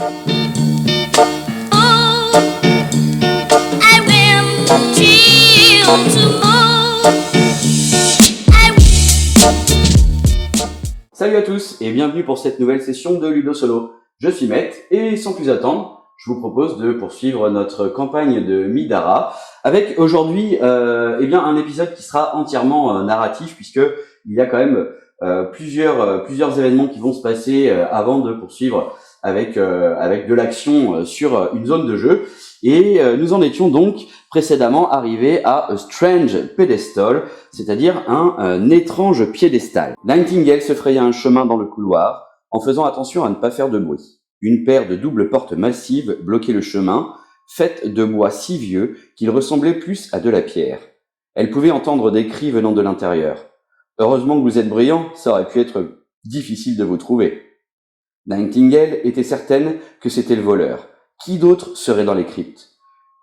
Salut à tous et bienvenue pour cette nouvelle session de Ludo Solo. Je suis Matt et sans plus attendre, je vous propose de poursuivre notre campagne de Midara avec aujourd'hui un épisode qui sera entièrement narratif puisque il y a quand même plusieurs événements qui vont se passer avant de poursuivre avec de l'action sur une zone de jeu. Et nous en étions donc précédemment arrivés à A Strange Pedestal, c'est-à-dire un étrange piédestal. Nightingale se fraya un chemin dans le couloir, en faisant attention à ne pas faire de bruit. Une paire de doubles portes massives bloquait le chemin, faites de bois si vieux qu'il ressemblait plus à de la pierre. Elle pouvait entendre des cris venant de l'intérieur. Heureusement que vous êtes brillant, ça aurait pu être difficile de vous trouver. Nightingale était certaine que c'était le voleur. Qui d'autre serait dans les cryptes?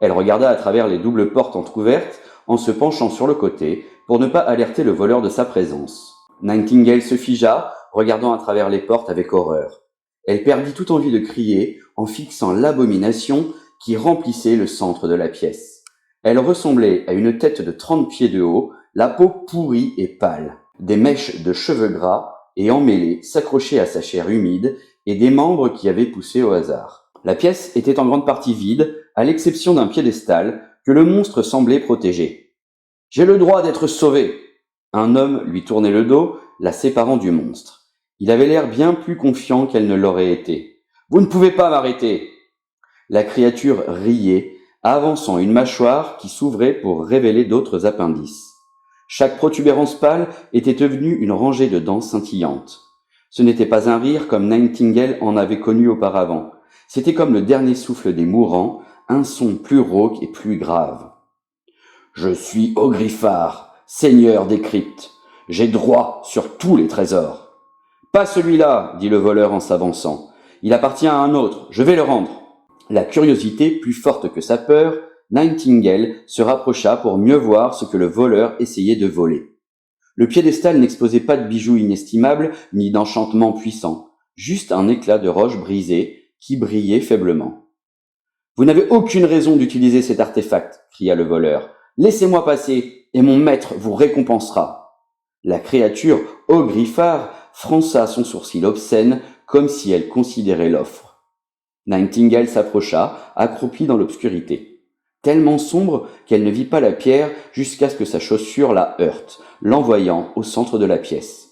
Elle regarda à travers les doubles portes entr'ouvertes en se penchant sur le côté pour ne pas alerter le voleur de sa présence. Nightingale se figea, regardant à travers les portes avec horreur. Elle perdit toute envie de crier en fixant l'abomination qui remplissait le centre de la pièce. Elle ressemblait à une tête de 30 pieds de haut, la peau pourrie et pâle. Des mèches de cheveux gras et emmêlés s'accrochaient à sa chair humide et des membres qui avaient poussé au hasard. La pièce était en grande partie vide, à l'exception d'un piédestal que le monstre semblait protéger. « J'ai le droit d'être sauvé !» Un homme lui tournait le dos, la séparant du monstre. Il avait l'air bien plus confiant qu'elle ne l'aurait été. « Vous ne pouvez pas m'arrêter !» La créature riait, avançant une mâchoire qui s'ouvrait pour révéler d'autres appendices. Chaque protubérance pâle était devenue une rangée de dents scintillantes. Ce n'était pas un rire comme Nightingale en avait connu auparavant. C'était comme le dernier souffle des mourants, un son plus rauque et plus grave. « Je suis Ogriphar, seigneur des cryptes. J'ai droit sur tous les trésors. »« Pas celui-là, dit le voleur en s'avançant. Il appartient à un autre, je vais le rendre. » La curiosité plus forte que sa peur, Nightingale se rapprocha pour mieux voir ce que le voleur essayait de voler. Le piédestal n'exposait pas de bijoux inestimables ni d'enchantements puissants, juste un éclat de roche brisée qui brillait faiblement. « Vous n'avez aucune raison d'utiliser cet artefact, cria le voleur. Laissez-moi passer, et mon maître vous récompensera. La créature, Ogriphar, fronça son sourcil obscène comme si elle considérait l'offre. Nightingale s'approcha, accroupie dans l'obscurité, tellement sombre qu'elle ne vit pas la pierre jusqu'à ce que sa chaussure la heurte, l'envoyant au centre de la pièce.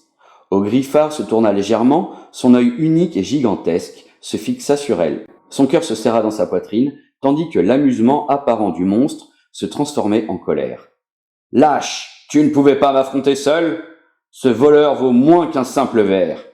Ogriphar se tourna légèrement, son œil unique et gigantesque se fixa sur elle. Son cœur se serra dans sa poitrine, tandis que l'amusement apparent du monstre se transformait en colère. « Lâche, tu ne pouvais pas m'affronter seul? Ce voleur vaut moins qu'un simple ver. »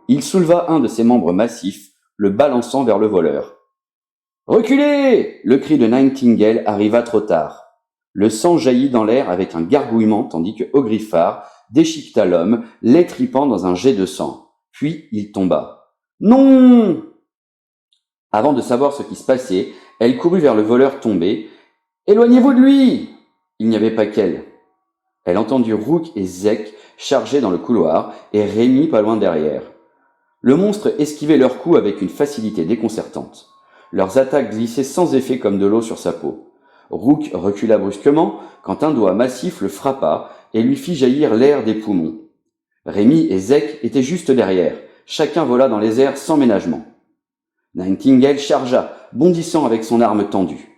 Il souleva un de ses membres massifs, le balançant vers le voleur. « Reculez !» Le cri de Nightingale arriva trop tard. Le sang jaillit dans l'air avec un gargouillement tandis que Ogriphar déchiqueta l'homme, l'étripant dans un jet de sang. Puis il tomba. « Non !» Avant de savoir ce qui se passait, elle courut vers le voleur tombé. « Éloignez-vous de lui !» Il n'y avait pas qu'elle. Elle entendit Rook et Zek charger dans le couloir et Rémi pas loin derrière. Le monstre esquivait leurs coups avec une facilité déconcertante. Leurs attaques glissaient sans effet comme de l'eau sur sa peau. Rook recula brusquement quand un doigt massif le frappa et lui fit jaillir l'air des poumons. Rémi et Zek étaient juste derrière. Chacun vola dans les airs sans ménagement. Nightingale chargea, bondissant avec son arme tendue.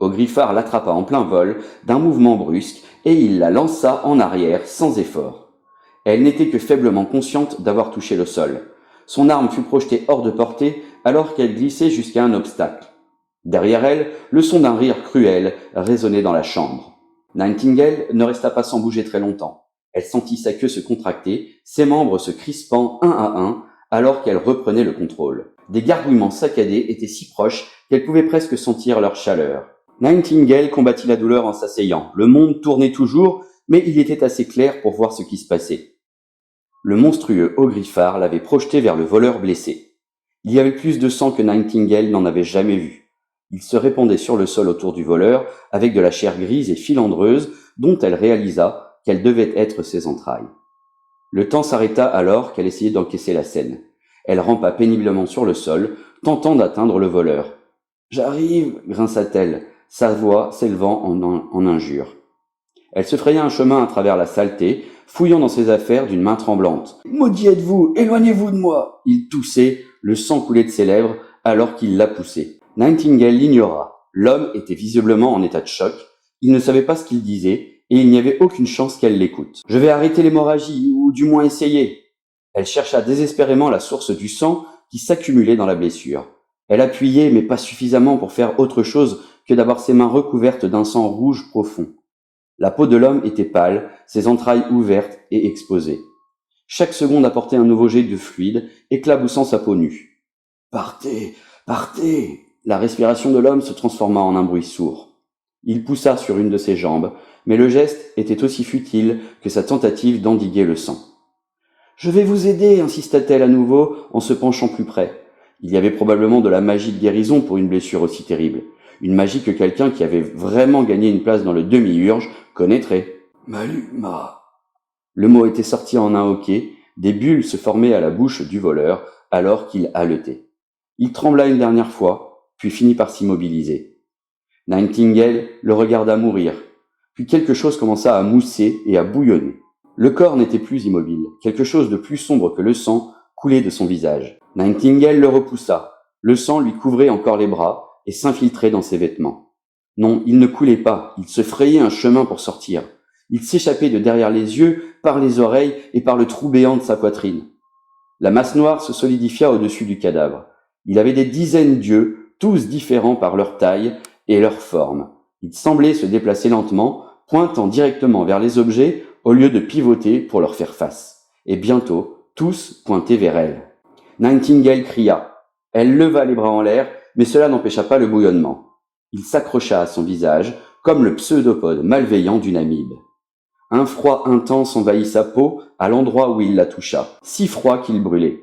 Ogriphar l'attrapa en plein vol, d'un mouvement brusque, et il la lança en arrière sans effort. Elle n'était que faiblement consciente d'avoir touché le sol. Son arme fut projetée hors de portée alors qu'elle glissait jusqu'à un obstacle. Derrière elle, le son d'un rire cruel résonnait dans la chambre. Nightingale ne resta pas sans bouger très longtemps. Elle sentit sa queue se contracter, ses membres se crispant un à un, alors qu'elle reprenait le contrôle. Des gargouillements saccadés étaient si proches qu'elle pouvait presque sentir leur chaleur. Nightingale combattit la douleur en s'asseyant. Le monde tournait toujours, mais il était assez clair pour voir ce qui se passait. Le monstrueux Ogriphar l'avait projeté vers le voleur blessé. Il y avait plus de sang que Nightingale n'en avait jamais vu. Il se répandait sur le sol autour du voleur, avec de la chair grise et filandreuse, dont elle réalisa qu'elle devait être ses entrailles. Le temps s'arrêta alors qu'elle essayait d'encaisser la scène. Elle rampa péniblement sur le sol, tentant d'atteindre le voleur. « J'arrive » grinça-t-elle, sa voix s'élevant en injure. Elle se fraya un chemin à travers la saleté, fouillant dans ses affaires d'une main tremblante. « Maudit êtes-vous, éloignez-vous de moi !» Il toussait, le sang coulait de ses lèvres alors qu'il la poussait. Nightingale l'ignora. L'homme était visiblement en état de choc, il ne savait pas ce qu'il disait, et il n'y avait aucune chance qu'elle l'écoute. « Je vais arrêter l'hémorragie, ou du moins essayer !» Elle chercha désespérément la source du sang qui s'accumulait dans la blessure. Elle appuyait, mais pas suffisamment pour faire autre chose que d'avoir ses mains recouvertes d'un sang rouge profond. La peau de l'homme était pâle, ses entrailles ouvertes et exposées. Chaque seconde apportait un nouveau jet de fluide, éclaboussant sa peau nue. « Partez, partez !» La respiration de l'homme se transforma en un bruit sourd. Il poussa sur une de ses jambes, mais le geste était aussi futile que sa tentative d'endiguer le sang. « Je vais vous aider » insista-t-elle à nouveau en se penchant plus près. Il y avait probablement de la magie de guérison pour une blessure aussi terrible. Une magie que quelqu'un qui avait vraiment gagné une place dans le demi-urge connaîtrait. « Maluma !» Le mot était sorti en un hoquet, des bulles se formaient à la bouche du voleur alors qu'il haletait. Il trembla une dernière fois, puis finit par s'immobiliser. Nightingale le regarda mourir, puis quelque chose commença à mousser et à bouillonner. Le corps n'était plus immobile, quelque chose de plus sombre que le sang coulait de son visage. Nightingale le repoussa, le sang lui couvrait encore les bras et s'infiltrait dans ses vêtements. Non, il ne coulait pas, il se frayait un chemin pour sortir. Il s'échappait de derrière les yeux, par les oreilles et par le trou béant de sa poitrine. La masse noire se solidifia au-dessus du cadavre. Il avait des dizaines d'yeux, tous différents par leur taille et leur forme. Ils semblaient se déplacer lentement, pointant directement vers les objets au lieu de pivoter pour leur faire face. Et bientôt, tous pointaient vers elle. Nightingale cria. Elle leva les bras en l'air, mais cela n'empêcha pas le bouillonnement. Il s'accrocha à son visage, comme le pseudopode malveillant d'une amibe. Un froid intense envahit sa peau à l'endroit où il la toucha, si froid qu'il brûlait.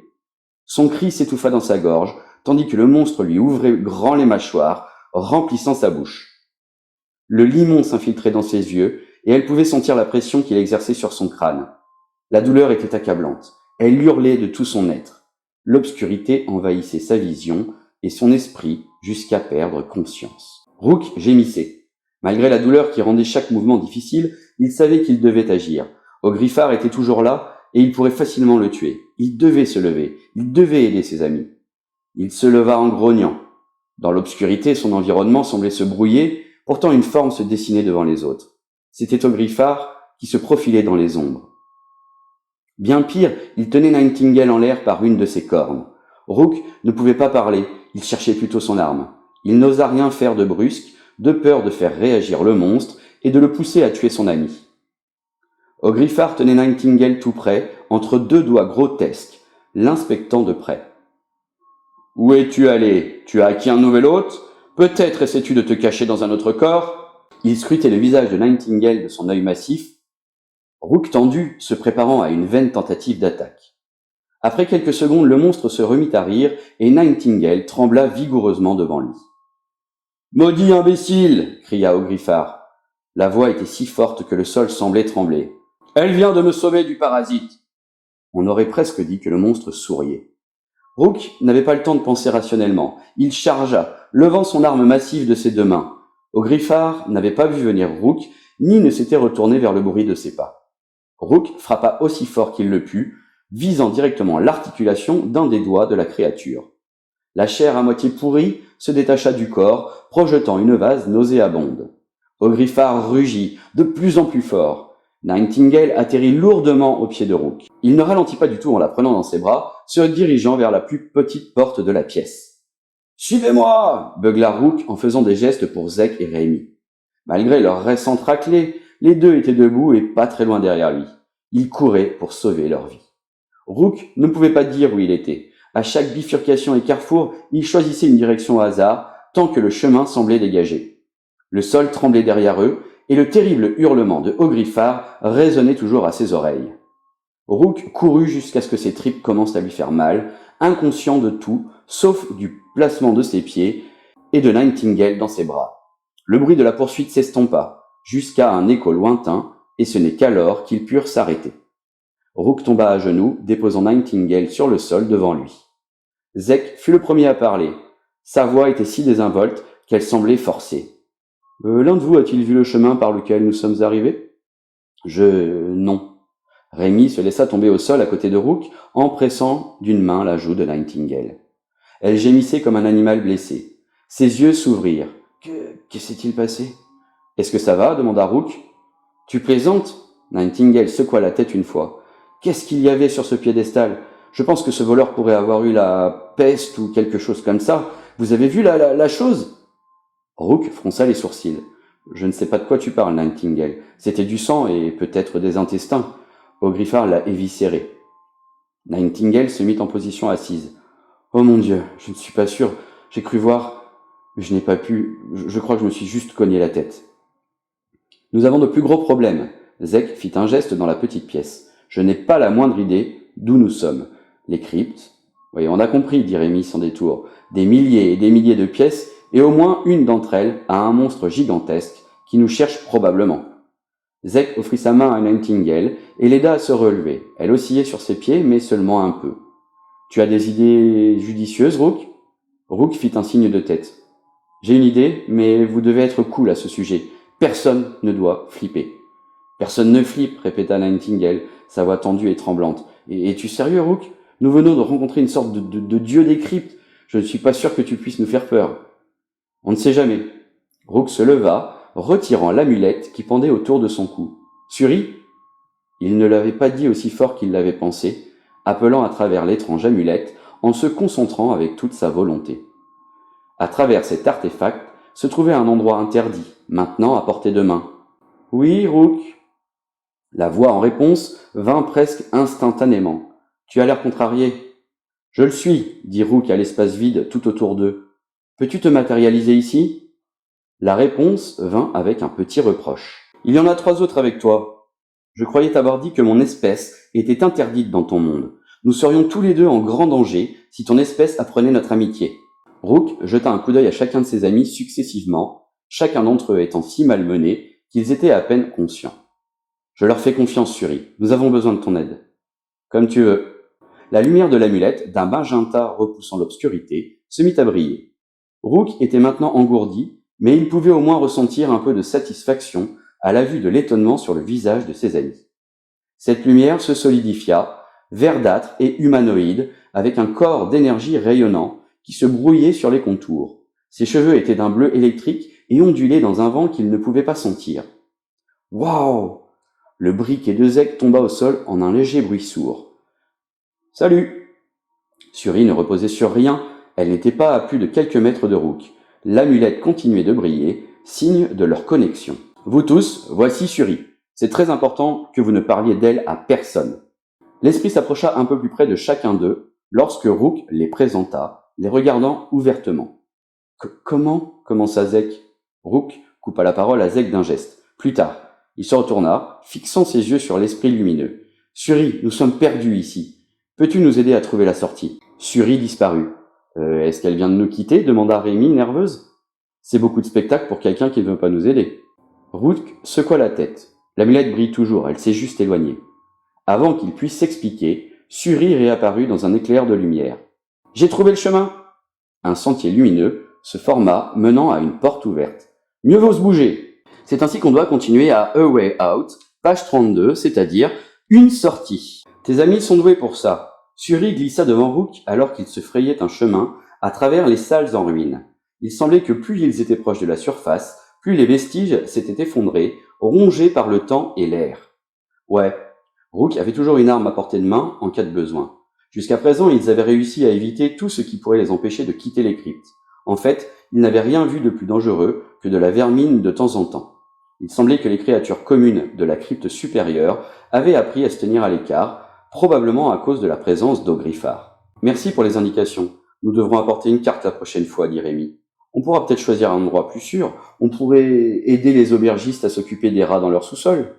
Son cri s'étouffa dans sa gorge, tandis que le monstre lui ouvrait grand les mâchoires, remplissant sa bouche. Le limon s'infiltrait dans ses yeux, et elle pouvait sentir la pression qu'il exerçait sur son crâne. La douleur était accablante. Elle hurlait de tout son être. L'obscurité envahissait sa vision et son esprit jusqu'à perdre conscience. Rook gémissait. Malgré la douleur qui rendait chaque mouvement difficile, il savait qu'il devait agir. Ogriffar était toujours là et il pourrait facilement le tuer. Il devait se lever. Il devait aider ses amis. Il se leva en grognant. Dans l'obscurité, son environnement semblait se brouiller, pourtant une forme se dessinait devant les autres. C'était Ogriffar qui se profilait dans les ombres. Bien pire, il tenait Nightingale en l'air par une de ses cornes. Rook ne pouvait pas parler, il cherchait plutôt son arme. Il n'osa rien faire de brusque, de peur de faire réagir le monstre et de le pousser à tuer son ami. Ogriffar tenait Nightingale tout près, entre deux doigts grotesques, l'inspectant de près. « Où es-tu allé ? Tu as acquis un nouvel hôte ? Peut-être essaies-tu de te cacher dans un autre corps ?» Il scrutait le visage de Nightingale de son œil massif, Rook tendu, se préparant à une vaine tentative d'attaque. Après quelques secondes, le monstre se remit à rire et Nightingale trembla vigoureusement devant lui. « Maudit imbécile !» cria Ogriffar. La voix était si forte que le sol semblait trembler. « Elle vient de me sauver du parasite !» On aurait presque dit que le monstre souriait. Rook n'avait pas le temps de penser rationnellement. Il chargea, levant son arme massive de ses deux mains. Ogriffar n'avait pas vu venir Rook, ni ne s'était retourné vers le bruit de ses pas. Rook frappa aussi fort qu'il le put, visant directement l'articulation d'un des doigts de la créature. La chair à moitié pourrie se détacha du corps, projetant une vase nauséabonde. Ogriffar rugit, de plus en plus fort. Nightingale atterrit lourdement au pied de Rook. Il ne ralentit pas du tout en la prenant dans ses bras, se dirigeant vers la plus petite porte de la pièce. « Suivez-moi » beugla Rook en faisant des gestes pour Zek et Rémi. Malgré leur récente raclée, les deux étaient debout et pas très loin derrière lui. Ils couraient pour sauver leur vie. Rook ne pouvait pas dire où il était. À chaque bifurcation et carrefour, il choisissait une direction au hasard, tant que le chemin semblait dégagé. Le sol tremblait derrière eux, et le terrible hurlement de Ogriffar résonnait toujours à ses oreilles. Rook courut jusqu'à ce que ses tripes commencent à lui faire mal, inconscient de tout, sauf du placement de ses pieds et de Nightingale dans ses bras. Le bruit de la poursuite s'estompa, jusqu'à un écho lointain, et ce n'est qu'alors qu'ils purent s'arrêter. Rook tomba à genoux, déposant Nightingale sur le sol devant lui. Zek fut le premier à parler. Sa voix était si désinvolte qu'elle semblait forcée. L'un de vous a-t-il vu le chemin par lequel nous sommes arrivés? Non. Rémi se laissa tomber au sol à côté de Rook en pressant d'une main la joue de Nightingale. Elle gémissait comme un animal blessé. Ses yeux s'ouvrirent. Que s'est-il passé? Est-ce que ça va? Demanda Rook. Tu plaisantes? Nightingale secoua la tête une fois. Qu'est-ce qu'il y avait sur ce piédestal? Je pense que ce voleur pourrait avoir eu la peste ou quelque chose comme ça. Vous avez vu la chose? Rook fronça les sourcils. Je ne sais pas de quoi tu parles, Nightingale. C'était du sang et peut-être des intestins. Ogriffard l'a éviscéré. Nightingale se mit en position assise. Oh mon Dieu, je ne suis pas sûr. J'ai cru voir, mais je n'ai pas pu. Je crois que je me suis juste cogné la tête. Nous avons de plus gros problèmes. Zek fit un geste dans la petite pièce. Je n'ai pas la moindre idée d'où nous sommes. Les cryptes. Oui, on a compris, dit Rémi sans détour. Des milliers et des milliers de pièces, et au moins une d'entre elles a un monstre gigantesque qui nous cherche probablement. Zek offrit sa main à Nightingale et l'aida à se relever. Elle oscillait sur ses pieds, mais seulement un peu. Tu as des idées judicieuses, Rook? Rook fit un signe de tête. J'ai une idée, mais vous devez être cool à ce sujet. Personne ne doit flipper. Personne ne flippe, répéta Nightingale, sa voix tendue et tremblante. Es-tu sérieux, Rook? Nous venons de rencontrer une sorte de dieu des cryptes. Je ne suis pas sûr que tu puisses nous faire peur. On ne sait jamais. Rook se leva, retirant l'amulette qui pendait autour de son cou. Suri? Il ne l'avait pas dit aussi fort qu'il l'avait pensé, appelant à travers l'étrange amulette en se concentrant avec toute sa volonté. À travers cet artefact se trouvait un endroit interdit, maintenant à portée de main. Oui, Rook. La voix en réponse vint presque instantanément. Tu as l'air contrarié. Je le suis, dit Rook à l'espace vide tout autour d'eux. Peux-tu te matérialiser ici? La réponse vint avec un petit reproche. Il y en a 3 autres avec toi. Je croyais t'avoir dit que mon espèce était interdite dans ton monde. Nous serions tous les deux en grand danger si ton espèce apprenait notre amitié. Rook jeta un coup d'œil à chacun de ses amis successivement, chacun d'entre eux étant si malmenés qu'ils étaient à peine conscients. Je leur fais confiance, Suri. Nous avons besoin de ton aide. Comme tu veux. La lumière de l'amulette, d'un magenta repoussant l'obscurité, se mit à briller. Rook était maintenant engourdi, mais il pouvait au moins ressentir un peu de satisfaction à la vue de l'étonnement sur le visage de ses amis. Cette lumière se solidifia, verdâtre et humanoïde, avec un corps d'énergie rayonnant qui se brouillait sur les contours. Ses cheveux étaient d'un bleu électrique et ondulaient dans un vent qu'il ne pouvait pas sentir. Waouh! Le briquet de Zek tomba au sol en un léger bruit sourd. Salut! Suri ne reposait sur rien, elle n'était pas à plus de quelques mètres de Rook. L'amulette continuait de briller, signe de leur connexion. Vous tous, voici Suri. C'est très important que vous ne parliez d'elle à personne. L'esprit s'approcha un peu plus près de chacun d'eux lorsque Rook les présenta, les regardant ouvertement. Comment? Commença Zek. Rook coupa la parole à Zek d'un geste. Plus tard. Il se retourna, fixant ses yeux sur l'esprit lumineux. Suri, nous sommes perdus ici. Peux-tu nous aider à trouver la sortie? Suri disparut. Est-ce qu'elle vient de nous quitter? Demanda Rémi, nerveuse. C'est beaucoup de spectacle pour quelqu'un qui ne veut pas nous aider. Rook secoua la tête. L'amulette brille toujours, elle s'est juste éloignée. Avant qu'il puisse s'expliquer, Suri réapparut dans un éclair de lumière. J'ai trouvé le chemin! Un sentier lumineux se forma, menant à une porte ouverte. Mieux vaut se bouger! C'est ainsi qu'on doit continuer à A Way Out, page 32, c'est-à-dire une sortie. Tes amis sont doués pour ça. Suri glissa devant Rook alors qu'il se frayait un chemin à travers les salles en ruine. Il semblait que plus ils étaient proches de la surface, plus les vestiges s'étaient effondrés, rongés par le temps et l'air. Ouais, Rook avait toujours une arme à portée de main en cas de besoin. Jusqu'à présent, ils avaient réussi à éviter tout ce qui pourrait les empêcher de quitter les cryptes. En fait, ils n'avaient rien vu de plus dangereux que de la vermine de temps en temps. Il semblait que les créatures communes de la crypte supérieure avaient appris à se tenir à l'écart, probablement à cause de la présence d'Ogriffard. Merci pour les indications. Nous devrons apporter une carte la prochaine fois, dit Rémi. On pourra peut-être choisir un endroit plus sûr. On pourrait aider les aubergistes à s'occuper des rats dans leur sous-sol.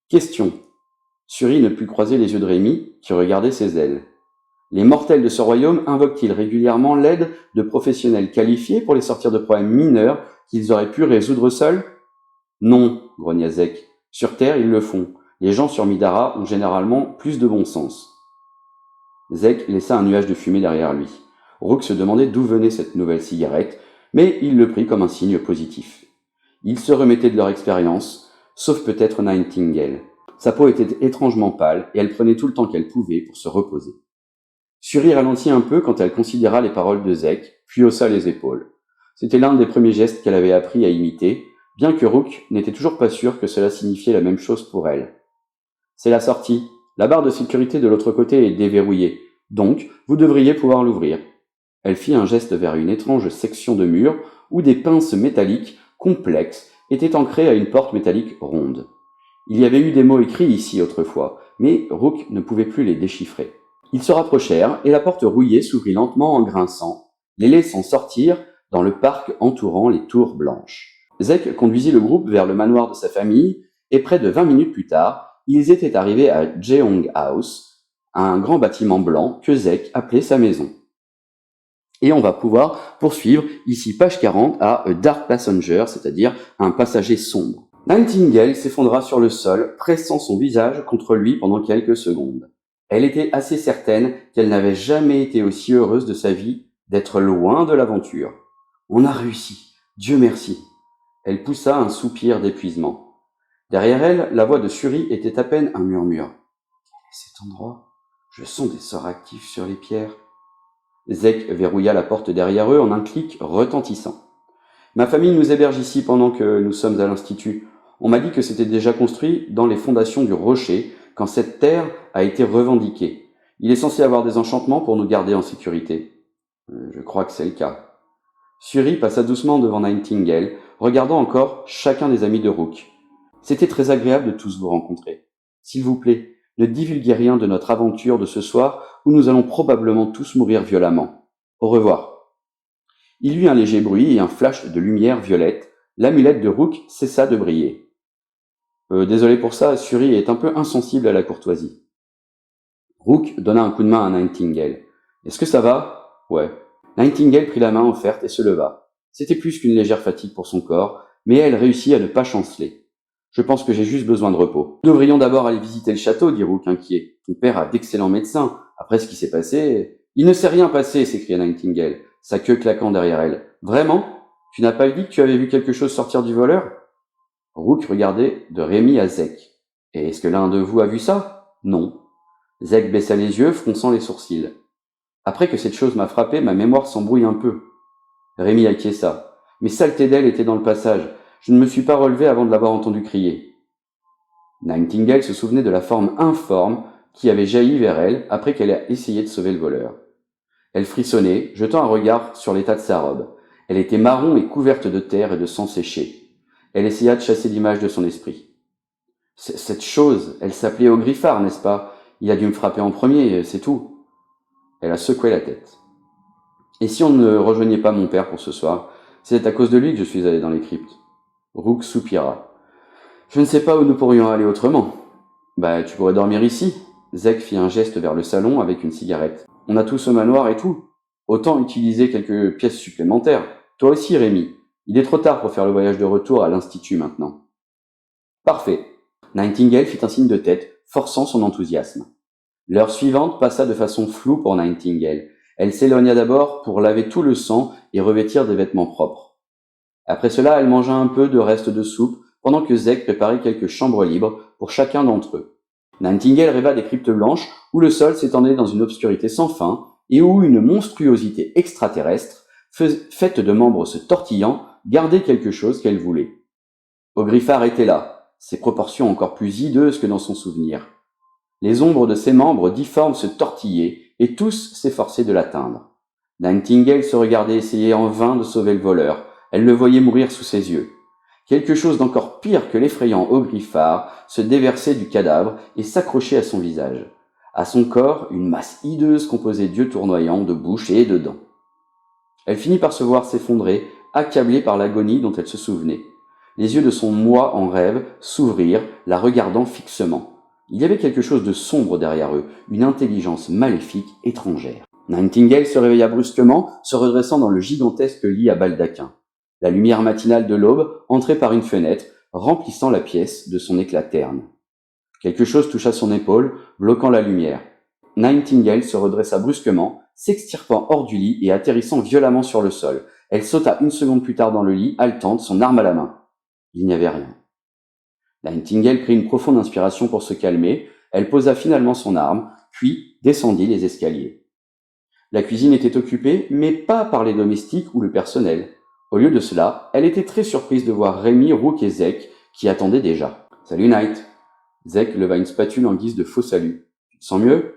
Question. Suri ne put croiser les yeux de Rémi, qui regardait ses ailes. Les mortels de ce royaume invoquent-ils régulièrement l'aide de professionnels qualifiés pour les sortir de problèmes mineurs qu'ils auraient pu résoudre seuls? Non, grogna Zek. Sur Terre, ils le font. Les gens sur Midara ont généralement plus de bon sens. Zek laissa un nuage de fumée derrière lui. Rook se demandait d'où venait cette nouvelle cigarette, mais il le prit comme un signe positif. Ils se remettaient de leur expérience, sauf peut-être Nightingale. Sa peau était étrangement pâle et elle prenait tout le temps qu'elle pouvait pour se reposer. Suri ralentit un peu quand elle considéra les paroles de Zek, puis haussa les épaules. C'était l'un des premiers gestes qu'elle avait appris à imiter, bien que Rook n'était toujours pas sûr que cela signifiait la même chose pour elle. C'est la sortie. La barre de sécurité de l'autre côté est déverrouillée, donc vous devriez pouvoir l'ouvrir. Elle fit un geste vers une étrange section de mur où des pinces métalliques complexes étaient ancrées à une porte métallique ronde. Il y avait eu des mots écrits ici autrefois, mais Rook ne pouvait plus les déchiffrer. Ils se rapprochèrent et la porte rouillée s'ouvrit lentement en grinçant, les laissant sortir dans le parc entourant les tours blanches. Zek conduisit le groupe vers le manoir de sa famille et près de 20 minutes plus tard, ils étaient arrivés à Jeong House, un grand bâtiment blanc que Zek appelait sa maison. Et on va pouvoir poursuivre ici page 40 à A Dark Passenger, c'est-à-dire un passager sombre. Nightingale s'effondra sur le sol, pressant son visage contre lui pendant quelques secondes. Elle était assez certaine qu'elle n'avait jamais été aussi heureuse de sa vie d'être loin de l'aventure. On a réussi, Dieu merci. Elle poussa un soupir d'épuisement. Derrière elle, la voix de Suri était à peine un murmure. Quel est cet endroit? Je sens des sorts actifs sur les pierres. Zek verrouilla la porte derrière eux en un clic retentissant. Ma famille nous héberge ici pendant que nous sommes à l'institut. On m'a dit que c'était déjà construit dans les fondations du rocher quand cette terre a été revendiquée. Il est censé avoir des enchantements pour nous garder en sécurité. Je crois que c'est le cas. Suri passa doucement devant Nightingale, regardant encore chacun des amis de Rook. C'était très agréable de tous vous rencontrer. S'il vous plaît, ne divulguez rien de notre aventure de ce soir où nous allons probablement tous mourir violemment. Au revoir. Il y eut un léger bruit et un flash de lumière violette. L'amulette de Rook cessa de briller. Désolé pour ça, Suri est un peu insensible à la courtoisie. Rook donna un coup de main à Nightingale. Est-ce que ça va? Ouais. Nightingale prit la main offerte et se leva. C'était plus qu'une légère fatigue pour son corps, mais elle réussit à ne pas chanceler. Je pense que j'ai juste besoin de repos. Nous devrions d'abord aller visiter le château, dit Rook inquiet. Ton père a d'excellents médecins. Après ce qui s'est passé... Il ne s'est rien passé, s'écria Nightingale, sa queue claquant derrière elle. Vraiment? Tu n'as pas dit que tu avais vu quelque chose sortir du voleur? Rook regardait de Rémi à Zek. Et est-ce que l'un de vous a vu ça? Non. Zek baissa les yeux, fronçant les sourcils. Après que cette chose m'a frappé, ma mémoire s'embrouille un peu. Rémi acquiesça. Mais saleté d'elle était dans le passage. Je ne me suis pas relevé avant de l'avoir entendu crier. Nightingale se souvenait de la forme informe qui avait jailli vers elle après qu'elle ait essayé de sauver le voleur. Elle frissonnait, jetant un regard sur l'état de sa robe. Elle était marron et couverte de terre et de sang séché. Elle essaya de chasser l'image de son esprit. Cette chose, elle s'appelait Ogriffard, n'est-ce pas? Il a dû me frapper en premier, c'est tout. Elle a secoué la tête. Et si on ne rejoignait pas mon père pour ce soir? C'est à cause de lui que je suis allé dans les cryptes. Rook soupira. Je ne sais pas où nous pourrions aller autrement. Bah, tu pourrais dormir ici. Zek fit un geste vers le salon avec une cigarette. On a tout ce manoir et tout. Autant utiliser quelques pièces supplémentaires. Toi aussi, Rémi. Il est trop tard pour faire le voyage de retour à l'Institut maintenant. Parfait. Nightingale fit un signe de tête, forçant son enthousiasme. L'heure suivante passa de façon floue pour Nightingale. Elle s'éloigna d'abord pour laver tout le sang et revêtir des vêtements propres. Après cela, elle mangea un peu de reste de soupe, pendant que Zek préparait quelques chambres libres pour chacun d'entre eux. Nightingale rêva des cryptes blanches où le sol s'étendait dans une obscurité sans fin et où une monstruosité extraterrestre, faite de membres se tortillant, gardait quelque chose qu'elle voulait. Ogriffard était là, ses proportions encore plus hideuses que dans son souvenir. Les ombres de ses membres difformes se tortillaient et tous s'efforçaient de l'atteindre. Nightingale se regardait essayer en vain de sauver le voleur. Elle le voyait mourir sous ses yeux. Quelque chose d'encore pire que l'effrayant Ogriffard se déversait du cadavre et s'accrochait à son visage. À son corps, une masse hideuse composée d'yeux tournoyants, de bouche et de dents. Elle finit par se voir s'effondrer, accablée par l'agonie dont elle se souvenait. Les yeux de son moi en rêve s'ouvrirent, la regardant fixement. Il y avait quelque chose de sombre derrière eux, une intelligence maléfique étrangère. Nightingale se réveilla brusquement, se redressant dans le gigantesque lit à baldaquin. La lumière matinale de l'aube entrait par une fenêtre, remplissant la pièce de son éclat terne. Quelque chose toucha son épaule, bloquant la lumière. Nightingale se redressa brusquement, s'extirpant hors du lit et atterrissant violemment sur le sol. Elle sauta une seconde plus tard dans le lit, haletante, son arme à la main. Il n'y avait rien. Nightingale prit une profonde inspiration pour se calmer. Elle posa finalement son arme, puis descendit les escaliers. La cuisine était occupée, mais pas par les domestiques ou le personnel. Au lieu de cela, elle était très surprise de voir Rémi, Rook et Zek qui attendaient déjà. « Salut Night !» Zek leva une spatule en guise de faux salut. « Tu te sens mieux ?»«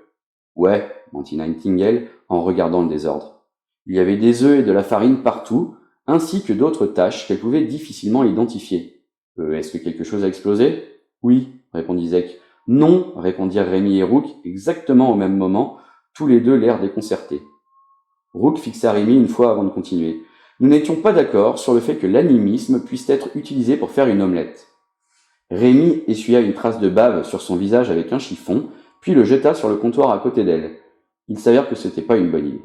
Ouais, » mentit Nightingale en regardant le désordre. Il y avait des œufs et de la farine partout, ainsi que d'autres taches qu'elle pouvait difficilement identifier. « Est-ce que quelque chose a explosé ?»« Oui, » répondit Zek. « Non, » répondirent Rémi et Rook exactement au même moment, tous les deux l'air déconcertés. Rook fixa Rémi une fois avant de continuer. Nous n'étions pas d'accord sur le fait que l'animisme puisse être utilisé pour faire une omelette. Rémi essuya une trace de bave sur son visage avec un chiffon, puis le jeta sur le comptoir à côté d'elle. Il s'avère que c'était pas une bonne idée.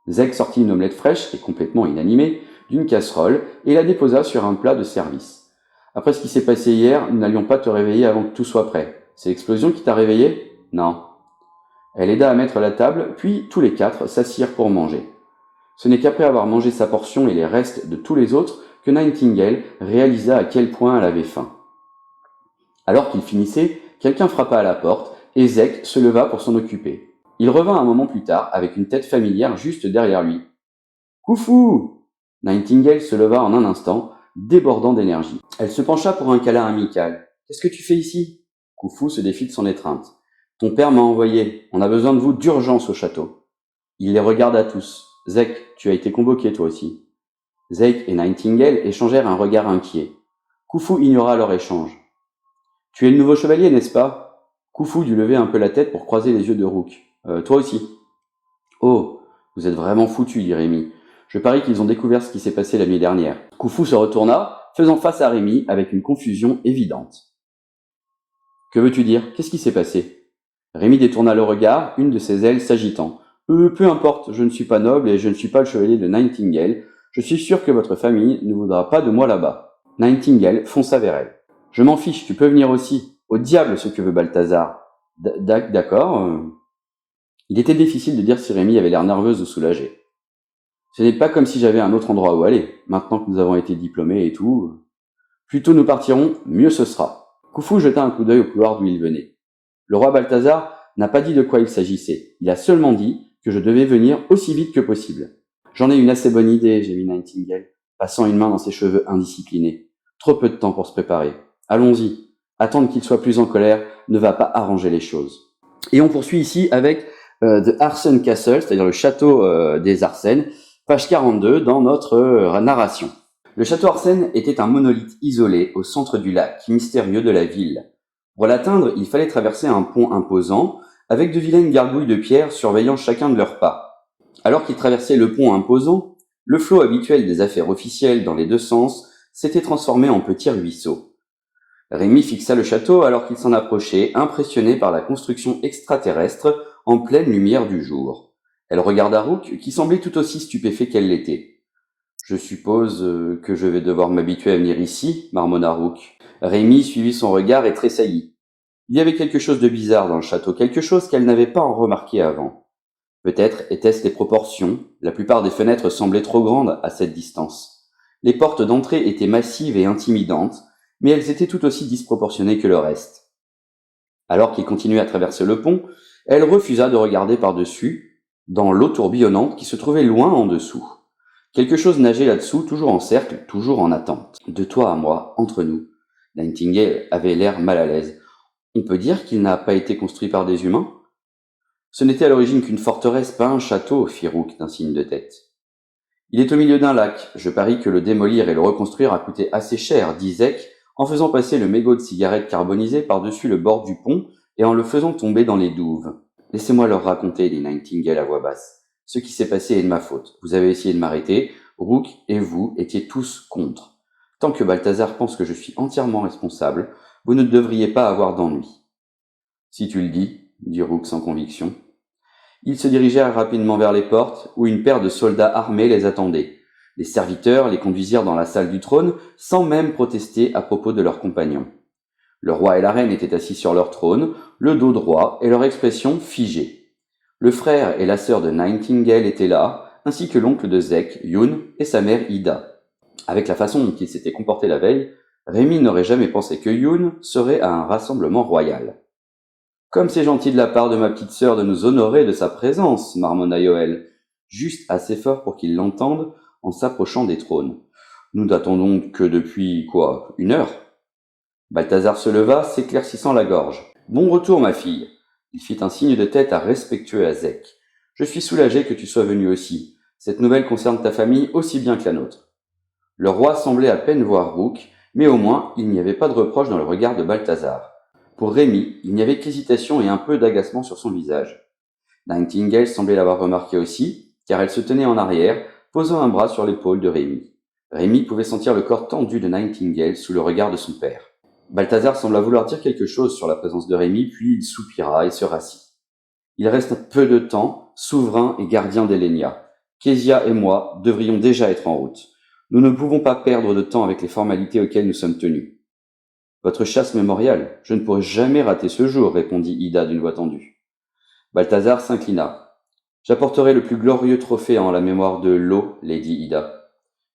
Zek sortit une omelette fraîche et complètement inanimée d'une casserole et la déposa sur un plat de service. Après ce qui s'est passé hier, nous n'allions pas te réveiller avant que tout soit prêt. C'est l'explosion qui t'a réveillé ? Non. Elle aida à mettre la table, puis tous les quatre s'assirent pour manger. Ce n'est qu'après avoir mangé sa portion et les restes de tous les autres que Nightingale réalisa à quel point elle avait faim. Alors qu'il finissait, quelqu'un frappa à la porte et Zek se leva pour s'en occuper. Il revint un moment plus tard avec une tête familière juste derrière lui. « Koufou !» Nightingale se leva en un instant, débordant d'énergie. Elle se pencha pour un câlin amical. « Qu'est-ce que tu fais ici ?» Koufou se défit de son étreinte. « Ton père m'a envoyé. On a besoin de vous d'urgence au château. » Il les regarda tous. « Zek, tu as été convoqué toi aussi. » Zek et Nightingale échangèrent un regard inquiet. Koufou ignora leur échange. « Tu es le nouveau chevalier, n'est-ce pas ?» Koufou dut lever un peu la tête pour croiser les yeux de Rook. « Toi aussi. »« Oh, vous êtes vraiment foutus, dit Rémi. Je parie qu'ils ont découvert ce qui s'est passé la nuit dernière. » Koufou se retourna, faisant face à Rémi avec une confusion évidente. « Que veux-tu dire ? Qu'est-ce qui s'est passé ?» Rémi détourna le regard, une de ses ailes s'agitant. « Peu importe, je ne suis pas noble et je ne suis pas le chevalier de Nightingale. Je suis sûr que votre famille ne voudra pas de moi là-bas. » Nightingale fonça vers elle. « Je m'en fiche, tu peux venir aussi. Au diable ce que veut Balthazar. »« D'accord. » Il était difficile de dire si Rémi avait l'air nerveuse ou soulagée. « Ce n'est pas comme si j'avais un autre endroit où aller, maintenant que nous avons été diplômés et tout. Plus tôt nous partirons, mieux ce sera. » Koufou jeta un coup d'œil au couloir d'où il venait. Le roi Balthazar n'a pas dit de quoi il s'agissait. Il a seulement dit que je devais venir aussi vite que possible. J'en ai une assez bonne idée, gémit Nightingale, passant une main dans ses cheveux indisciplinés. Trop peu de temps pour se préparer. Allons-y. Attendre qu'il soit plus en colère ne va pas arranger les choses. Et on poursuit ici avec The Arsène Castle, c'est-à-dire le château des Arsènes, page 42 dans notre narration. Le château Arsène était un monolithe isolé au centre du lac, mystérieux de la ville. Pour l'atteindre, il fallait traverser un pont imposant, avec de vilaines gargouilles de pierre surveillant chacun de leurs pas. Alors qu'ils traversaient le pont imposant, le flot habituel des affaires officielles dans les deux sens s'était transformé en petit ruisseau. Rémi fixa le château alors qu'il s'en approchait, impressionné par la construction extraterrestre en pleine lumière du jour. Elle regarda Rook, qui semblait tout aussi stupéfait qu'elle l'était. « Je suppose que je vais devoir m'habituer à venir ici, » marmonna Rook. Rémi suivit son regard et tressaillit. Il y avait quelque chose de bizarre dans le château, quelque chose qu'elle n'avait pas remarqué avant. Peut-être étaient-ce les proportions, la plupart des fenêtres semblaient trop grandes à cette distance. Les portes d'entrée étaient massives et intimidantes, mais elles étaient tout aussi disproportionnées que le reste. Alors qu'il continuait à traverser le pont, elle refusa de regarder par-dessus, dans l'eau tourbillonnante qui se trouvait loin en dessous. Quelque chose nageait là-dessous, toujours en cercle, toujours en attente. De toi à moi, entre nous. Nightingale avait l'air mal à l'aise. On peut dire qu'il n'a pas été construit par des humains ? Ce n'était à l'origine qu'une forteresse, pas un château, fit Rook d'un signe de tête. Il est au milieu d'un lac. Je parie que le démolir et le reconstruire a coûté assez cher, dit Zek, en faisant passer le mégot de cigarette carbonisé par-dessus le bord du pont et en le faisant tomber dans les douves. Laissez-moi leur raconter, dit Nightingale à voix basse. Ce qui s'est passé est de ma faute. Vous avez essayé de m'arrêter. Rook et vous étiez tous contre. Tant que Balthazar pense que je suis entièrement responsable, vous ne devriez pas avoir d'ennui. Si tu le dis, dit Rook sans conviction. Ils se dirigèrent rapidement vers les portes, où une paire de soldats armés les attendait. Les serviteurs les conduisirent dans la salle du trône, sans même protester à propos de leurs compagnons. Le roi et la reine étaient assis sur leur trône, le dos droit et leur expression figée. Le frère et la sœur de Nightingale étaient là, ainsi que l'oncle de Zek, Youn, et sa mère Ida. Avec la façon dont il s'était comporté la veille, Rémi n'aurait jamais pensé que Youn serait à un rassemblement royal. « Comme c'est gentil de la part de ma petite sœur de nous honorer de sa présence, marmonna Yoël, juste assez fort pour qu'il l'entende en s'approchant des trônes. Nous n'attendons que depuis, quoi, 1 heure ?» Balthazar se leva, s'éclaircissant la gorge. « Bon retour, ma fille !» Il fit un signe de tête respectueux à Zek. « Je suis soulagé que tu sois venu aussi. Cette nouvelle concerne ta famille aussi bien que la nôtre. » Le roi semblait à peine voir Rook, mais au moins il n'y avait pas de reproche dans le regard de Balthazar. Pour Rémi, il n'y avait qu'hésitation et un peu d'agacement sur son visage. Nightingale semblait l'avoir remarqué aussi, car elle se tenait en arrière, posant un bras sur l'épaule de Rémi. Rémi pouvait sentir le corps tendu de Nightingale sous le regard de son père. Balthazar sembla vouloir dire quelque chose sur la présence de Rémi, puis il soupira et se rassit. Il reste peu de temps, souverain et gardien d'Elenia. Kezia et moi devrions déjà être en route. Nous ne pouvons pas perdre de temps avec les formalités auxquelles nous sommes tenus. Votre chasse mémoriale, je ne pourrai jamais rater ce jour, répondit Ida d'une voix tendue. Balthazar s'inclina. J'apporterai le plus glorieux trophée en la mémoire de l'eau, lady Ida.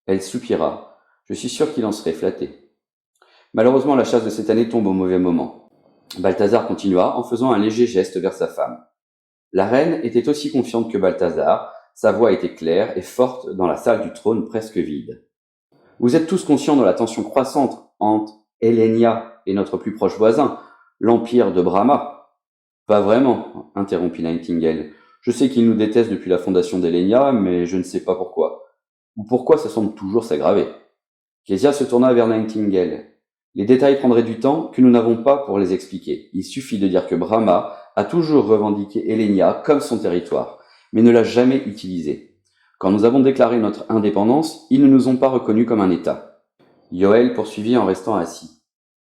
Elle soupira. Je suis sûr qu'il en serait flatté. Malheureusement, la chasse de cette année tombe au mauvais moment. Balthazar continua en faisant un léger geste vers sa femme. La reine était aussi confiante que Balthazar, sa voix était claire et forte dans la salle du trône presque vide. Vous êtes tous conscients de la tension croissante entre Elenia et notre plus proche voisin, l'empire de Brahma. Pas vraiment, interrompit Nightingale. Je sais qu'il nous déteste depuis la fondation d'Elenia, mais je ne sais pas pourquoi. Ou pourquoi ça semble toujours s'aggraver. Kezia se tourna vers Nightingale. Les détails prendraient du temps que nous n'avons pas pour les expliquer. Il suffit de dire que Brahma a toujours revendiqué Elenia comme son territoire, mais ne l'a jamais utilisé. Quand nous avons déclaré notre indépendance, ils ne nous ont pas reconnus comme un État. Yoël poursuivit en restant assis.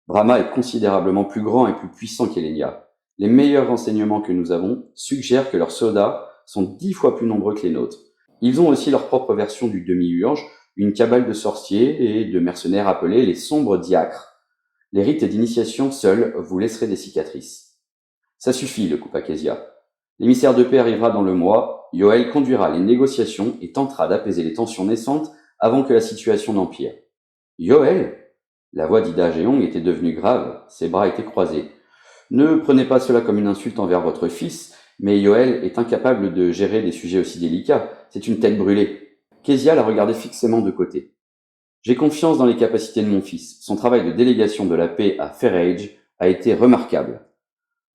Brahma est considérablement plus grand et plus puissant qu'Elenia. Les meilleurs renseignements que nous avons suggèrent que leurs soldats sont 10 fois plus nombreux que les nôtres. Ils ont aussi leur propre version du demi-urge, une cabale de sorciers et de mercenaires appelés les sombres diacres. Les rites d'initiation seuls vous laisseraient des cicatrices. Ça suffit, le coupa Kezia. L'émissaire de paix arrivera dans le mois, Yoël conduira les négociations et tentera d'apaiser les tensions naissantes avant que la situation n'empire. Yoël? La voix d'Ida Géong était devenue grave, ses bras étaient croisés. Ne prenez pas cela comme une insulte envers votre fils, mais Yoël est incapable de gérer des sujets aussi délicats. C'est une tête brûlée. Kezia la regardait fixement de côté. J'ai confiance dans les capacités de mon fils. Son travail de délégation de la paix à Ferrage a été remarquable.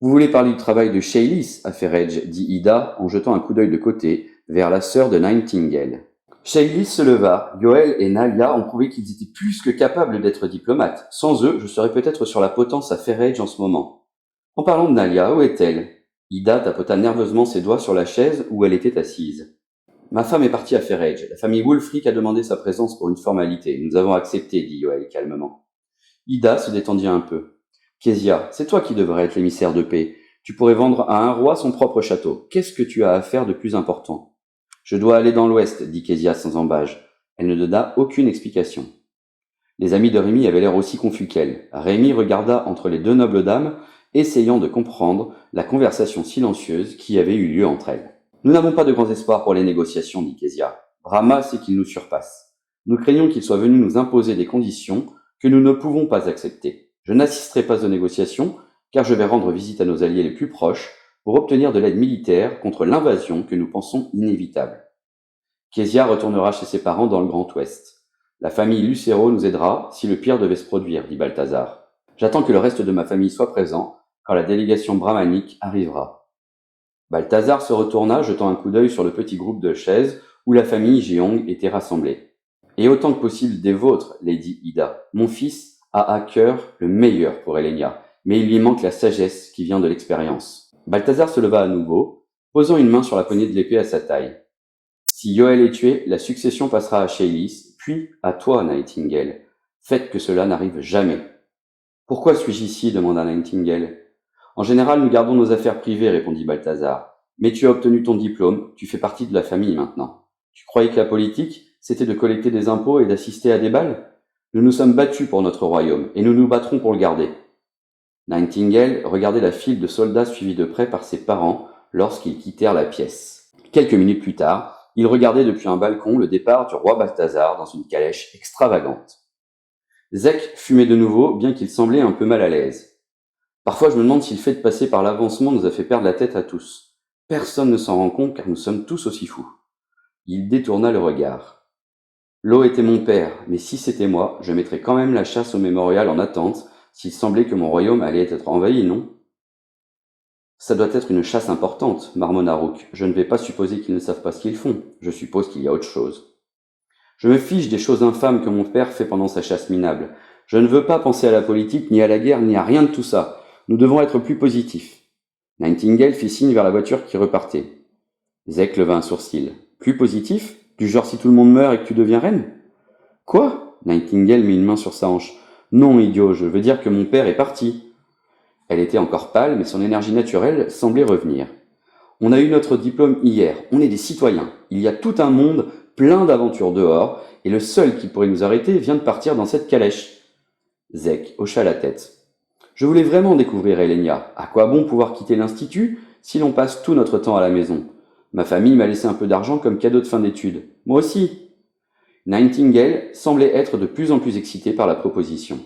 Vous voulez parler du travail de Shaylis à Ferrage, dit Ida en jetant un coup d'œil de côté vers la sœur de Nightingale. Shaylis se leva. Yoël et Nalia ont prouvé qu'ils étaient plus que capables d'être diplomates. Sans eux, je serais peut-être sur la potence à Ferrage en ce moment. En parlant de Nalia, où est-elle? Ida tapota nerveusement ses doigts sur la chaise où elle était assise. Ma femme est partie à Ferrage. La famille Wulfric a demandé sa présence pour une formalité. Nous avons accepté, dit Yoël calmement. Ida se détendit un peu. Kezia, c'est toi qui devrais être l'émissaire de paix. Tu pourrais vendre à un roi son propre château. Qu'est-ce que tu as à faire de plus important? Je dois aller dans l'ouest, dit Kezia sans embâge. Elle ne donna aucune explication. Les amis de Rémi avaient l'air aussi confus qu'elle. Rémi regarda entre les deux nobles dames, essayant de comprendre la conversation silencieuse qui avait eu lieu entre elles. Nous n'avons pas de grands espoirs pour les négociations, dit Kezia. Brahma sait qu'il nous surpasse. Nous craignons qu'il soit venu nous imposer des conditions que nous ne pouvons pas accepter. Je n'assisterai pas aux négociations, car je vais rendre visite à nos alliés les plus proches pour obtenir de l'aide militaire contre l'invasion que nous pensons inévitable. Kezia retournera chez ses parents dans le Grand Ouest. La famille Lucero nous aidera si le pire devait se produire, dit Balthazar. J'attends que le reste de ma famille soit présent quand la délégation brahmanique arrivera. Balthazar se retourna, jetant un coup d'œil sur le petit groupe de chaises où la famille Géong était rassemblée. Et autant que possible des vôtres, lady Ida. Mon fils a à cœur le meilleur pour Elenia, mais il lui manque la sagesse qui vient de l'expérience. Balthazar se leva à nouveau, posant une main sur la poignée de l'épée à sa taille. Si Yoël est tué, la succession passera à Shaylis, puis à toi, Nightingale. Faites que cela n'arrive jamais. Pourquoi suis-je ici? Demanda Nightingale. En général, nous gardons nos affaires privées, répondit Balthazar. Mais tu as obtenu ton diplôme, tu fais partie de la famille maintenant. Tu croyais que la politique, c'était de collecter des impôts et d'assister à des bals? Nous nous sommes battus pour notre royaume, et nous nous battrons pour le garder. Nightingale regardait la file de soldats suivis de près par ses parents lorsqu'ils quittèrent la pièce. Quelques minutes plus tard, il regardait depuis un balcon le départ du roi Balthazar dans une calèche extravagante. Zek fumait de nouveau, bien qu'il semblait un peu mal à l'aise. Parfois, je me demande si le fait de passer par l'avancement nous a fait perdre la tête à tous. Personne ne s'en rend compte car nous sommes tous aussi fous. Il détourna le regard. L'eau était mon père, mais si c'était moi, je mettrais quand même la chasse au mémorial en attente, s'il semblait que mon royaume allait être envahi, non? Ça doit être une chasse importante, marmonna Rook. Je ne vais pas supposer qu'ils ne savent pas ce qu'ils font. Je suppose qu'il y a autre chose. Je me fiche des choses infâmes que mon père fait pendant sa chasse minable. Je ne veux pas penser à la politique, ni à la guerre, ni à rien de tout ça. Nous devons être plus positifs. Nightingale fit signe vers la voiture qui repartait. Zek leva un sourcil. Plus positif? Du genre si tout le monde meurt et que tu deviens reine? Quoi? Nightingale mit une main sur sa hanche. Non, idiot, je veux dire que mon père est parti. Elle était encore pâle, mais son énergie naturelle semblait revenir. On a eu notre diplôme hier, on est des citoyens. Il y a tout un monde plein d'aventures dehors, et le seul qui pourrait nous arrêter vient de partir dans cette calèche. Zek hocha la tête. Je voulais vraiment découvrir Elenia. À quoi bon pouvoir quitter l'institut si l'on passe tout notre temps à la maison? Ma famille m'a laissé un peu d'argent comme cadeau de fin d'études. Moi aussi. Nightingale semblait être de plus en plus excité par la proposition.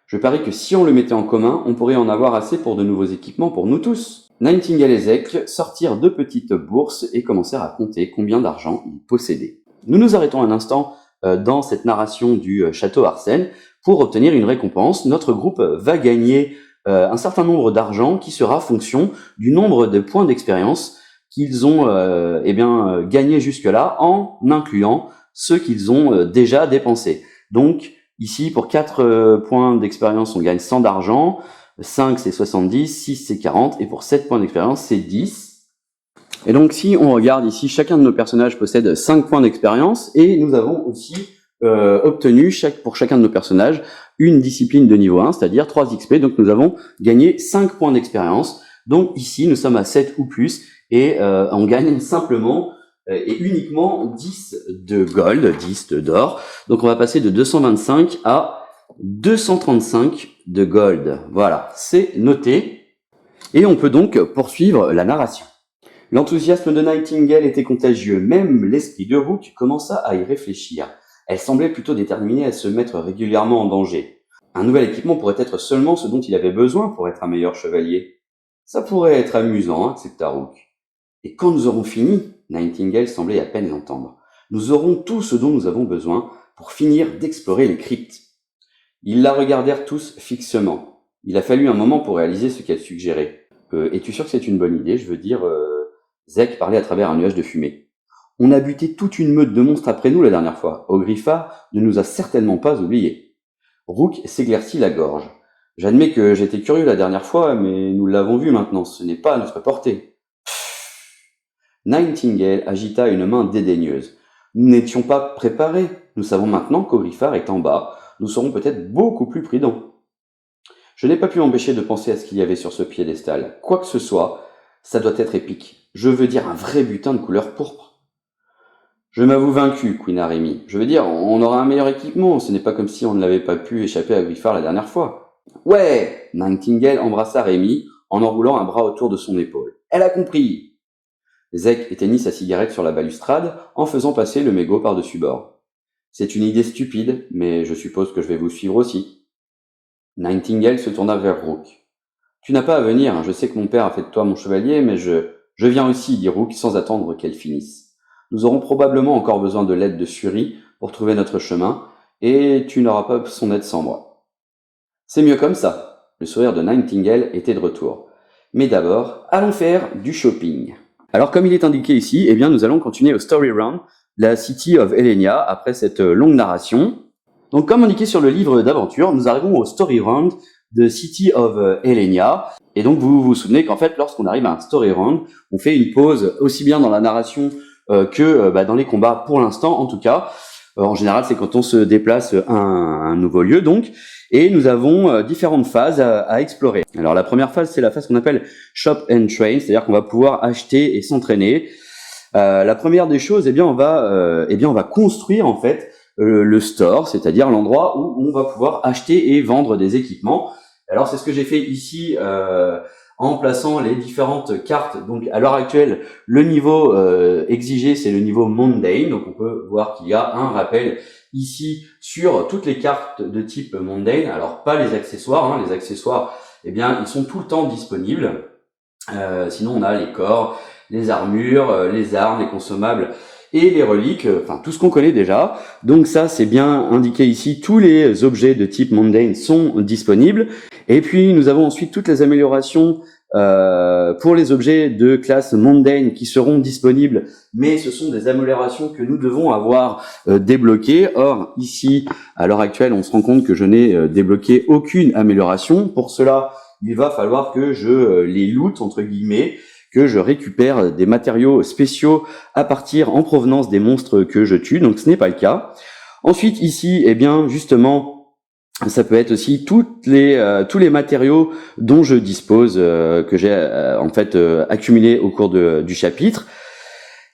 Je parie que si on le mettait en commun, on pourrait en avoir assez pour de nouveaux équipements pour nous tous. Nightingale et Zek sortirent deux petites bourses et commencèrent à compter combien d'argent ils possédaient. Nous nous arrêtons un instant dans cette narration du château Arsène pour obtenir une récompense. Notre groupe va gagner un certain nombre d'argent qui sera fonction du nombre de points d'expérience qu'ils ont gagné jusque-là en incluant ceux qu'ils ont déjà dépensés. Donc ici, pour 4 points d'expérience, on gagne 100 d'argent, 5 c'est 70, 6 c'est 40, et pour 7 points d'expérience, c'est 10. Et donc si on regarde ici, chacun de nos personnages possède 5 points d'expérience, et nous avons aussi obtenu pour chacun de nos personnages une discipline de niveau 1, c'est-à-dire 3 XP, donc nous avons gagné 5 points d'expérience. Donc ici, nous sommes à 7 ou plus, et on gagne simplement et uniquement 10 de gold, 10 d'or. Donc on va passer de 225 à 235 de gold. Voilà, c'est noté. Et on peut donc poursuivre la narration. L'enthousiasme de Nightingale était contagieux. Même l'esprit de Rook commença à y réfléchir. Elle semblait plutôt déterminée à se mettre régulièrement en danger. Un nouvel équipement pourrait être seulement ce dont il avait besoin pour être un meilleur chevalier. Ça pourrait être amusant, accepta Rook. Et quand nous aurons fini, Nightingale semblait à peine l'entendre, nous aurons tout ce dont nous avons besoin pour finir d'explorer les cryptes. Ils la regardèrent tous fixement. Il a fallu un moment pour réaliser ce qu'elle suggérait. Es-tu sûr que c'est une bonne idée? Je veux dire, Zek parlait à travers un nuage de fumée. On a buté toute une meute de monstres après nous la dernière fois. Ogriffar ne nous a certainement pas oubliés. Rook s'éclaircit la gorge. J'admets que j'étais curieux la dernière fois, mais nous l'avons vu maintenant, ce n'est pas à notre portée. Nightingale agita une main dédaigneuse. Nous n'étions pas préparés. Nous savons maintenant qu'Ogriffar est en bas. Nous serons peut-être beaucoup plus prudents. Je n'ai pas pu m'empêcher de penser à ce qu'il y avait sur ce piédestal. Quoi que ce soit, ça doit être épique. Je veux dire un vrai butin de couleur pourpre. Je m'avoue vaincu, couina Rémi. Je veux dire, on aura un meilleur équipement. Ce n'est pas comme si on ne l'avait pas pu échapper à Ogriffar la dernière fois. Ouais! Nightingale embrassa Rémi en enroulant un bras autour de son épaule. Elle a compris! Zek éteignit sa cigarette sur la balustrade en faisant passer le mégot par-dessus bord. C'est une idée stupide, mais je suppose que je vais vous suivre aussi. Nightingale se tourna vers Rook. Tu n'as pas à venir, je sais que mon père a fait de toi mon chevalier, mais je viens aussi, dit Rook sans attendre qu'elle finisse. Nous aurons probablement encore besoin de l'aide de Suri pour trouver notre chemin, et tu n'auras pas son aide sans moi. C'est mieux comme ça. Le sourire de Nightingale était de retour. Mais d'abord, allons faire du shopping. Alors comme il est indiqué ici, eh bien nous allons continuer au Story Round, la City of Elenia, après cette longue narration. Donc comme indiqué sur le livre d'aventure, nous arrivons au Story Round de City of Elenia. Et donc vous vous souvenez qu'en fait, lorsqu'on arrive à un Story Round, on fait une pause aussi bien dans la narration que dans les combats pour l'instant en tout cas. En général, c'est quand on se déplace à un nouveau lieu donc. Et nous avons différentes phases à explorer. Alors la première phase, c'est la phase qu'on appelle Shop and Train, c'est-à-dire qu'on va pouvoir acheter et s'entraîner. La première des choses, on va construire en fait le store, c'est-à-dire l'endroit où on va pouvoir acheter et vendre des équipements. Alors c'est ce que j'ai fait ici en plaçant les différentes cartes. Donc à l'heure actuelle, le niveau exigé, c'est le niveau Mundane. Donc on peut voir qu'il y a un rappel ici sur toutes les cartes de type Mundane. Alors pas les accessoires, hein. Les accessoires, eh bien ils sont tout le temps disponibles. Sinon on a les corps, les armures, les armes, les consommables et les reliques, enfin tout ce qu'on connaît déjà. Donc ça c'est bien indiqué ici, tous les objets de type Mundane sont disponibles. Et puis nous avons ensuite toutes les améliorations pour les objets de classe Mundane qui seront disponibles, mais ce sont des améliorations que nous devons avoir débloquées. Or ici, à l'heure actuelle, on se rend compte que je n'ai débloqué aucune amélioration. Pour cela, il va falloir que je les loot entre guillemets, que je récupère des matériaux spéciaux à partir en provenance des monstres que je tue. Donc ce n'est pas le cas. Ensuite ici, eh bien justement, ça peut être aussi tous les matériaux dont je dispose, que j'ai en fait accumulés au cours du chapitre.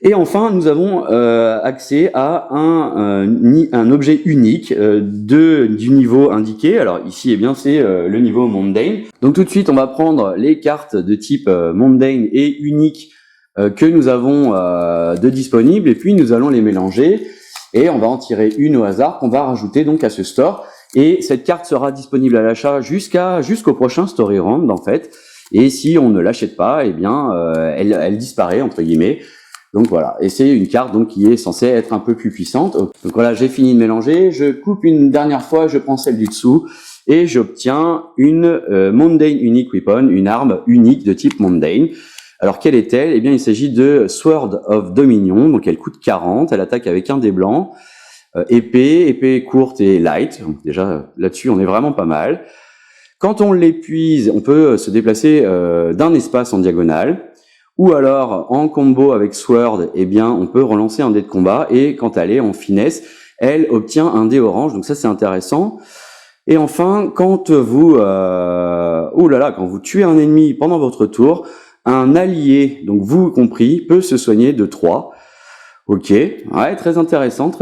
Et enfin, nous avons accès à un objet unique du niveau indiqué. Alors ici, eh bien, c'est le niveau Mundane. Donc tout de suite, on va prendre les cartes de type Mundane et unique que nous avons de disponibles, et puis nous allons les mélanger et on va en tirer une au hasard qu'on va rajouter donc à ce store. Et cette carte sera disponible à l'achat jusqu'au prochain story round en fait. Et si on ne l'achète pas, eh bien, elle disparaît entre guillemets. Donc voilà, et c'est une carte donc qui est censée être un peu plus puissante. Donc voilà, j'ai fini de mélanger, je coupe une dernière fois, je prends celle du dessous et j'obtiens une Mundane Unique Weapon, une arme unique de type Mundane. Alors quelle est-elle? Eh bien il s'agit de Sword of Dominion, donc elle coûte 40, elle attaque avec un dé blanc, épée courte et light. Donc déjà là-dessus on est vraiment pas mal. Quand on l'épuise, on peut se déplacer d'un espace en diagonale. Ou alors, en combo avec Sword, eh bien, on peut relancer un dé de combat, et quand elle est en finesse, elle obtient un dé orange, donc ça c'est intéressant. Et enfin, quand vous quand vous tuez un ennemi pendant votre tour, un allié, donc vous compris, peut se soigner de 3. Ok, ouais, très intéressant,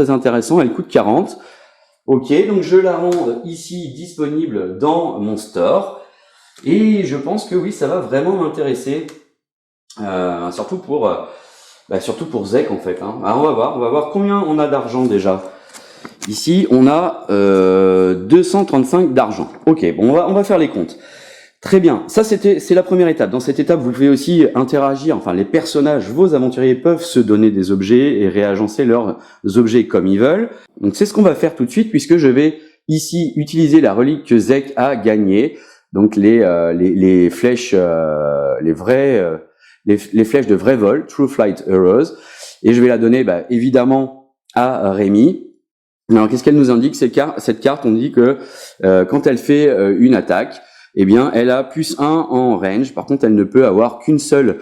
elle coûte 40. Ok, donc je la rends ici disponible dans mon store, et je pense que oui, ça va vraiment m'intéresser. Surtout pour Zek en fait. Hein. Alors on va voir combien on a d'argent déjà. Ici on a 235 d'argent. Ok, bon on va faire les comptes. Très bien, c'est la première étape. Dans cette étape, vous pouvez aussi interagir, enfin les personnages, vos aventuriers peuvent se donner des objets et réagencer leurs objets comme ils veulent. Donc c'est ce qu'on va faire tout de suite, puisque je vais ici utiliser la relique que Zek a gagnée. Donc les flèches, les flèches de vrai vol, True Flight Arrows, et je vais la donner évidemment à Rémi. Alors qu'est-ce qu'elle nous indique? Cette carte, on dit que quand elle fait une attaque, eh bien elle a +1 en range. Par contre, elle ne peut avoir qu'une seule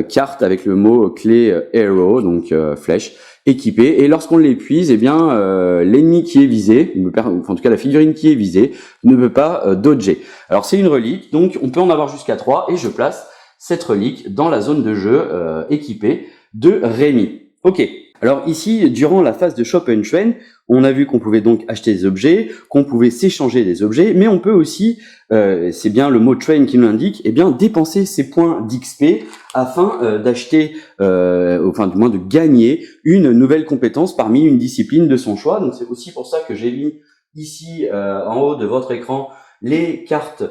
carte avec le mot clé arrow, donc flèche, équipée. Et lorsqu'on l'épuise, eh bien l'ennemi qui est visé, en tout cas la figurine qui est visée, ne peut pas dodger. Alors c'est une relique, donc on peut en avoir jusqu'à 3, et je place cette relique dans la zone de jeu équipée de Rémi. Ok. Alors ici, durant la phase de Shop and Train, on a vu qu'on pouvait donc acheter des objets, qu'on pouvait s'échanger des objets, mais on peut aussi, c'est bien le mot train qui nous l'indique, eh bien dépenser ces points d'XP afin d'acheter, enfin du moins de gagner une nouvelle compétence parmi une discipline de son choix. Donc c'est aussi pour ça que j'ai mis ici en haut de votre écran les cartes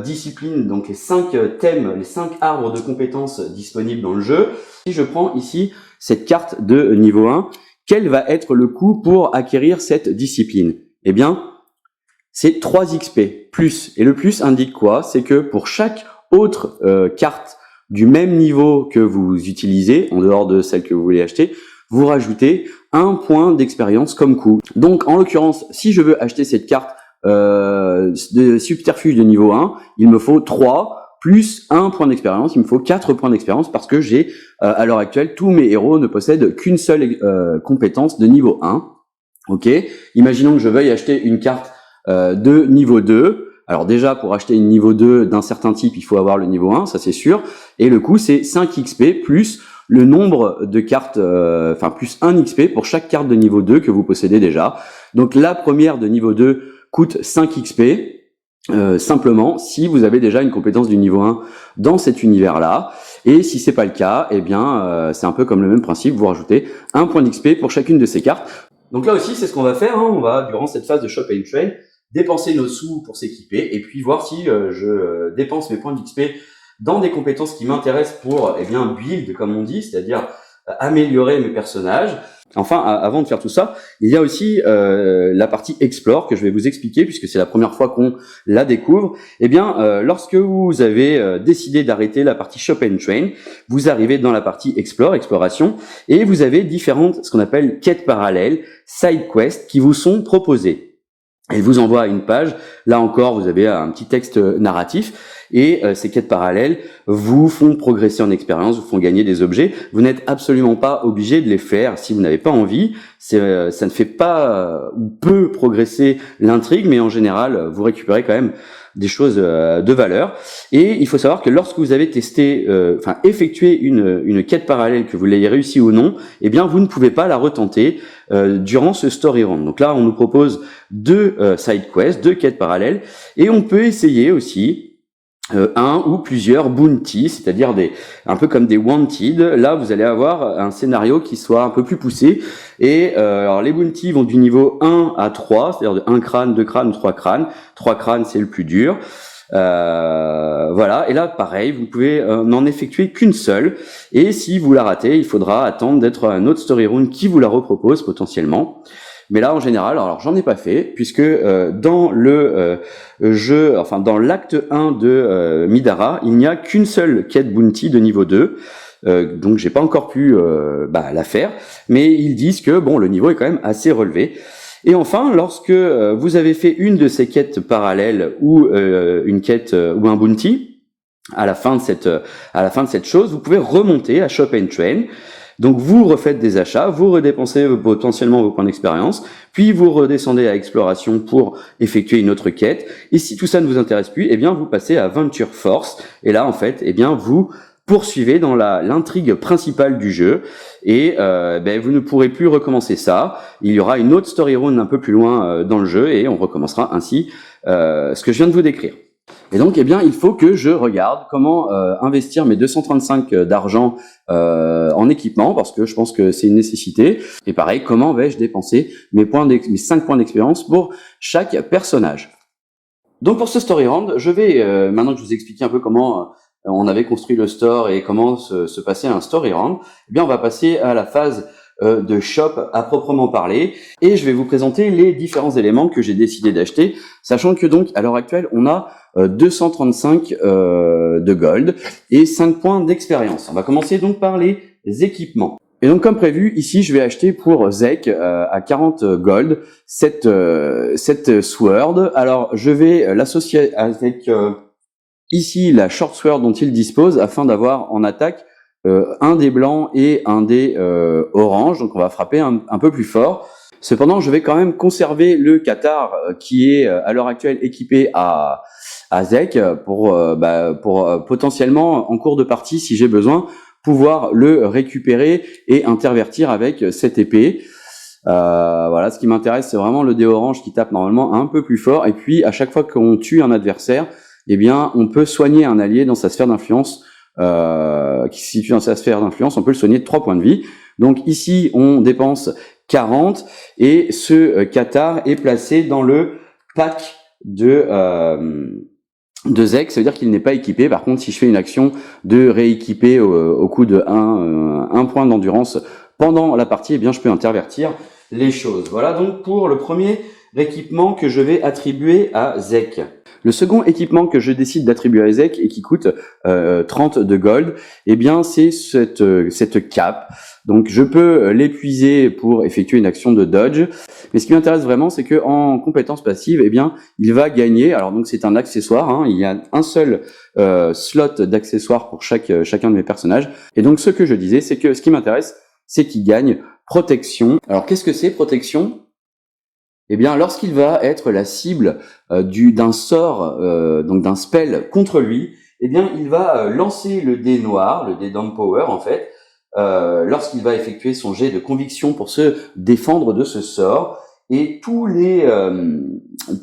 disciplines, donc les 5 thèmes, les 5 arbres de compétences disponibles dans le jeu. Si je prends ici cette carte de niveau 1, quel va être le coût pour acquérir cette discipline? Eh bien, c'est 3 XP plus. Et le plus indique quoi? C'est que pour chaque autre carte du même niveau que vous utilisez, en dehors de celle que vous voulez acheter, vous rajoutez un point d'expérience comme coût. Donc, en l'occurrence, si je veux acheter cette carte de subterfuge de niveau 1, il me faut 3 plus 1 point d'expérience, il me faut 4 points d'expérience parce que j'ai, à l'heure actuelle, tous mes héros ne possèdent qu'une seule compétence de niveau 1. Ok, imaginons que je veuille acheter une carte de niveau 2. Alors déjà, pour acheter une niveau 2 d'un certain type, il faut avoir le niveau 1, ça c'est sûr. Et le coût, c'est 5 XP plus le nombre de cartes, plus 1 XP pour chaque carte de niveau 2 que vous possédez déjà. Donc la première de niveau 2 coûte 5 XP. simplement si vous avez déjà une compétence du niveau 1 dans cet univers-là. Et si c'est pas le cas, eh bien c'est un peu comme le même principe, vous rajoutez un point d'XP pour chacune de ces cartes. Donc là aussi, c'est ce qu'on va faire, hein. On va, durant cette phase de Shop and Trade, dépenser nos sous pour s'équiper et puis voir si je dépense mes points d'XP dans des compétences qui m'intéressent pour build, comme on dit, c'est-à-dire améliorer mes personnages. Enfin, avant de faire tout ça, il y a aussi la partie Explore que je vais vous expliquer puisque c'est la première fois qu'on la découvre. Eh bien, lorsque vous avez décidé d'arrêter la partie Shop and Train, vous arrivez dans la partie Explore, exploration, et vous avez différentes, ce qu'on appelle quêtes parallèles, side quests qui vous sont proposées. Elle vous envoie à une page. Là encore, vous avez un petit texte narratif et ces quêtes parallèles vous font progresser en expérience, vous font gagner des objets. Vous n'êtes absolument pas obligé de les faire si vous n'avez pas envie. Ça ne fait pas ou peu progresser l'intrigue, mais en général, vous récupérez quand même des choses de valeur. Et il faut savoir que lorsque vous avez testé, effectué une quête parallèle, que vous l'ayez réussi ou non, eh bien vous ne pouvez pas la retenter durant ce story round. Donc là, on nous propose deux side quests, deux quêtes parallèles, et on peut essayer aussi un ou plusieurs bounties, c'est-à-dire un peu comme des wanted. Là, vous allez avoir un scénario qui soit un peu plus poussé. Et alors les bounties vont du niveau 1 à 3, c'est-à-dire de 1 crâne, 2 crânes, 3 crânes. 3 crânes, c'est le plus dur. Voilà. Et là, pareil, vous pouvez n'en effectuer qu'une seule. Et si vous la ratez, il faudra attendre d'être un autre story round qui vous la repropose potentiellement. Mais là, en général, alors j'en ai pas fait, puisque dans le jeu, enfin dans l'acte 1 de Midara, il n'y a qu'une seule quête bounty de niveau 2. Donc j'ai pas encore pu la faire, mais ils disent que bon, le niveau est quand même assez relevé. Et enfin, lorsque vous avez fait une de ces quêtes parallèles ou une quête ou un bounty, à la fin de cette chose, vous pouvez remonter à Shop and Train. Donc vous refaites des achats, vous redépensez potentiellement vos points d'expérience, puis vous redescendez à exploration pour effectuer une autre quête. Et si tout ça ne vous intéresse plus, eh bien vous passez à Venture Force. Et là en fait, eh bien vous poursuivez dans l'intrigue principale du jeu et vous ne pourrez plus recommencer ça. Il y aura une autre story round un peu plus loin dans le jeu et on recommencera ainsi ce que je viens de vous décrire. Et donc, eh bien, il faut que je regarde comment investir mes 235 d'argent en équipement, parce que je pense que c'est une nécessité. Et pareil, comment vais-je dépenser mes 5 points d'expérience pour chaque personnage. Donc, pour ce story round, je vais, maintenant que je vous ai expliqué un peu comment on avait construit le store et comment se passait un story round, eh bien, on va passer à la phase de shop à proprement parler et je vais vous présenter les différents éléments que j'ai décidé d'acheter, sachant que donc à l'heure actuelle on a 235 de gold et 5 points d'expérience. On va commencer donc par les équipements. Et donc comme prévu, ici je vais acheter pour Zek à 40 gold cette sword. Alors je vais l'associer avec ici la short sword dont il dispose afin d'avoir en attaque un dé blanc et un dé orange, donc on va frapper un peu plus fort. Cependant, je vais quand même conserver le Qatar qui est à l'heure actuelle équipé à Zek pour potentiellement en cours de partie, si j'ai besoin, pouvoir le récupérer et intervertir avec cette épée. Voilà, ce qui m'intéresse, c'est vraiment le dé orange qui tape normalement un peu plus fort. Et puis, à chaque fois qu'on tue un adversaire, eh bien, on peut soigner un allié dans sa sphère d'influence. Qui se situe dans sa sphère d'influence, on peut le soigner de 3 points de vie. Donc ici, on dépense 40 et ce Qatar est placé dans le pack de Zek, ça veut dire qu'il n'est pas équipé. Par contre, si je fais une action de rééquiper au coût de 1 point d'endurance pendant la partie, eh bien je peux intervertir les choses. Voilà donc pour le premier équipement que je vais attribuer à Zek. Le second équipement que je décide d'attribuer à Zek et qui coûte 30 de gold, eh bien c'est cette cape. Donc je peux l'épuiser pour effectuer une action de dodge. Mais ce qui m'intéresse vraiment, c'est que en compétence passive, eh bien il va gagner. Alors donc c'est un accessoire. Hein, il y a un seul slot d'accessoire pour chacun de mes personnages. Et donc ce que je disais, c'est que ce qui m'intéresse, c'est qu'il gagne protection. Alors qu'est-ce que c'est protection ? Eh bien, lorsqu'il va être la cible d'un sort, donc d'un spell contre lui, eh bien, il va lancer le dé noir, le dé d'Empower en fait, lorsqu'il va effectuer son jet de conviction pour se défendre de ce sort. et tous les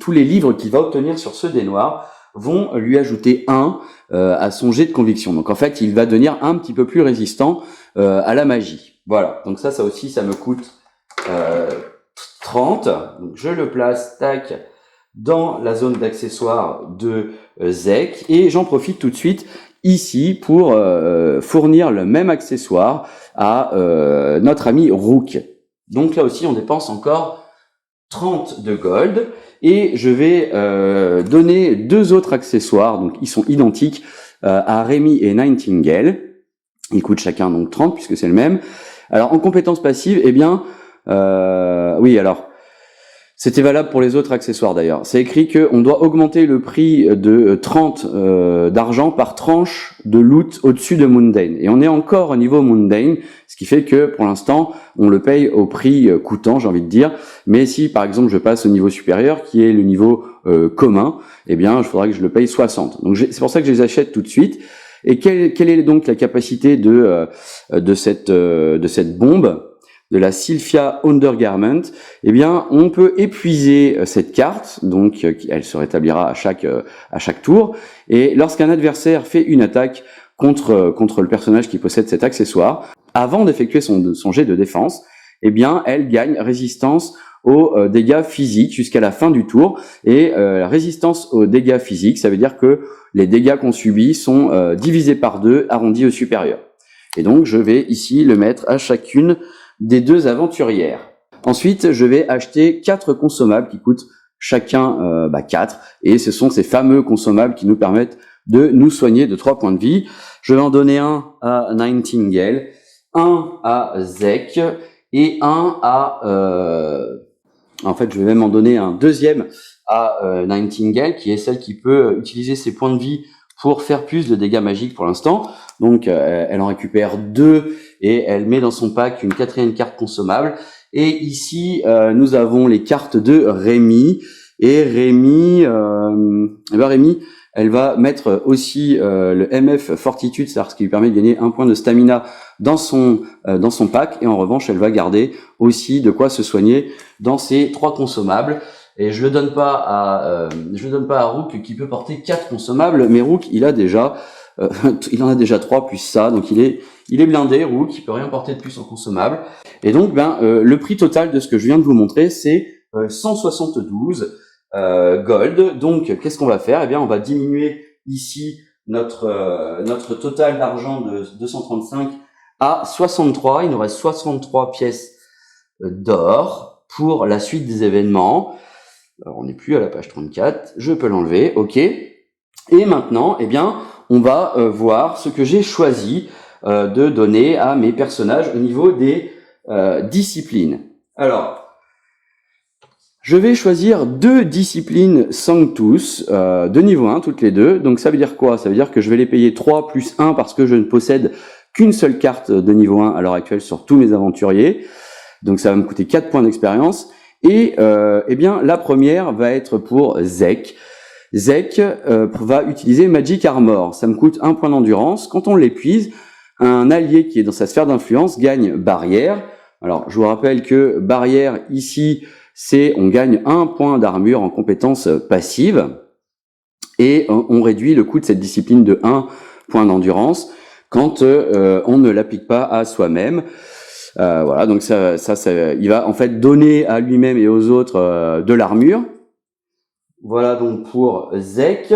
livres qu'il va obtenir sur ce dé noir vont lui ajouter 1 à son jet de conviction. Donc en fait, il va devenir un petit peu plus résistant à la magie. Voilà, donc ça aussi, ça me coûte 30. Donc je le place, tac, dans la zone d'accessoires de Zek, et j'en profite tout de suite ici pour fournir le même accessoire à notre ami Rook. Donc là aussi, on dépense encore 30 de gold, et je vais donner 2 autres accessoires, donc ils sont identiques, à Rémi et Nightingale. Ils coûtent chacun donc 30 puisque c'est le même. Alors en compétences passives, eh bien, oui, alors c'était valable pour les autres accessoires d'ailleurs. C'est écrit qu'on doit augmenter le prix de 30 d'argent par tranche de loot au-dessus de Mundane. Et on est encore au niveau Mundane, ce qui fait que pour l'instant, on le paye au prix coûtant, j'ai envie de dire. Mais si par exemple je passe au niveau supérieur, qui est le niveau commun, eh bien il faudra que je le paye 60. Donc c'est pour ça que je les achète tout de suite. Et quelle est donc la capacité de cette bombe, de la Sylphia Undergarment? Eh bien, on peut épuiser cette carte, donc elle se rétablira à chaque tour. Et lorsqu'un adversaire fait une attaque contre le personnage qui possède cet accessoire, avant d'effectuer son jet de défense, eh bien, elle gagne résistance aux dégâts physiques jusqu'à la fin du tour. Et résistance aux dégâts physiques, ça veut dire que les dégâts qu'on subit sont divisés par 2, arrondis au supérieur. Et donc, je vais ici le mettre à chacune des 2 aventurières. Ensuite, je vais acheter 4 consommables qui coûtent chacun 4. Et ce sont ces fameux consommables qui nous permettent de nous soigner de 3 points de vie. Je vais en donner un à Nightingale, un à Zek et un à... en fait, je vais même en donner un deuxième à Nightingale, qui est celle qui peut utiliser ses points de vie pour faire plus de dégâts magiques pour l'instant. Donc, elle en récupère 2 et elle met dans son pack une 4e carte consommable. Et ici, nous avons les cartes de Rémi. Et Rémi, elle va mettre aussi le MF Fortitude, c'est-à-dire ce qui lui permet de gagner 1 point de stamina dans son pack. Et en revanche, elle va garder aussi de quoi se soigner dans ses 3 consommables. Et je le donne pas à Rook qui peut porter 4 consommables, mais Rook il a déjà il en a déjà 3 plus ça, donc il est blindé. Rook, il peut rien porter de plus en consommable. Et donc le prix total de ce que je viens de vous montrer, c'est 172 gold. Donc qu'est-ce qu'on va faire? Eh bien on va diminuer ici notre total d'argent de 235 à 63. Il nous reste 63 pièces d'or pour la suite des événements. Alors, on n'est plus à la page 34, je peux l'enlever, ok. Et maintenant, eh bien, on va voir ce que j'ai choisi de donner à mes personnages au niveau des disciplines. Alors, je vais choisir 2 disciplines Sanctus de niveau 1, toutes les 2. Donc ça veut dire quoi? Ça veut dire que je vais les payer 3 plus 1 parce que je ne possède qu'une seule carte de niveau 1 à l'heure actuelle sur tous mes aventuriers. Donc ça va me coûter 4 points d'expérience. Et eh bien la première va être pour Zek. Zek va utiliser Magic Armor. Ça me coûte 1 point d'endurance. Quand on l'épuise, un allié qui est dans sa sphère d'influence gagne barrière. Alors je vous rappelle que barrière ici, c'est on gagne 1 point d'armure en compétence passive. Et on réduit le coût de cette discipline de 1 point d'endurance quand on ne l'applique pas à soi-même. Voilà, donc ça, il va en fait donner à lui-même et aux autres de l'armure. Voilà donc pour Zek.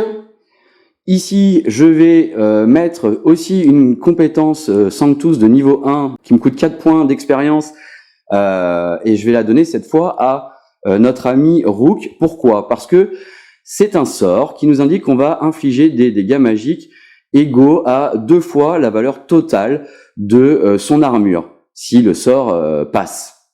Ici, je vais mettre aussi une compétence Sanctus de niveau 1 qui me coûte 4 points d'expérience et je vais la donner cette fois à notre ami Rook. Pourquoi? Parce que c'est un sort qui nous indique qu'on va infliger des dégâts magiques égaux à 2 fois la valeur totale de son armure, si le sort passe.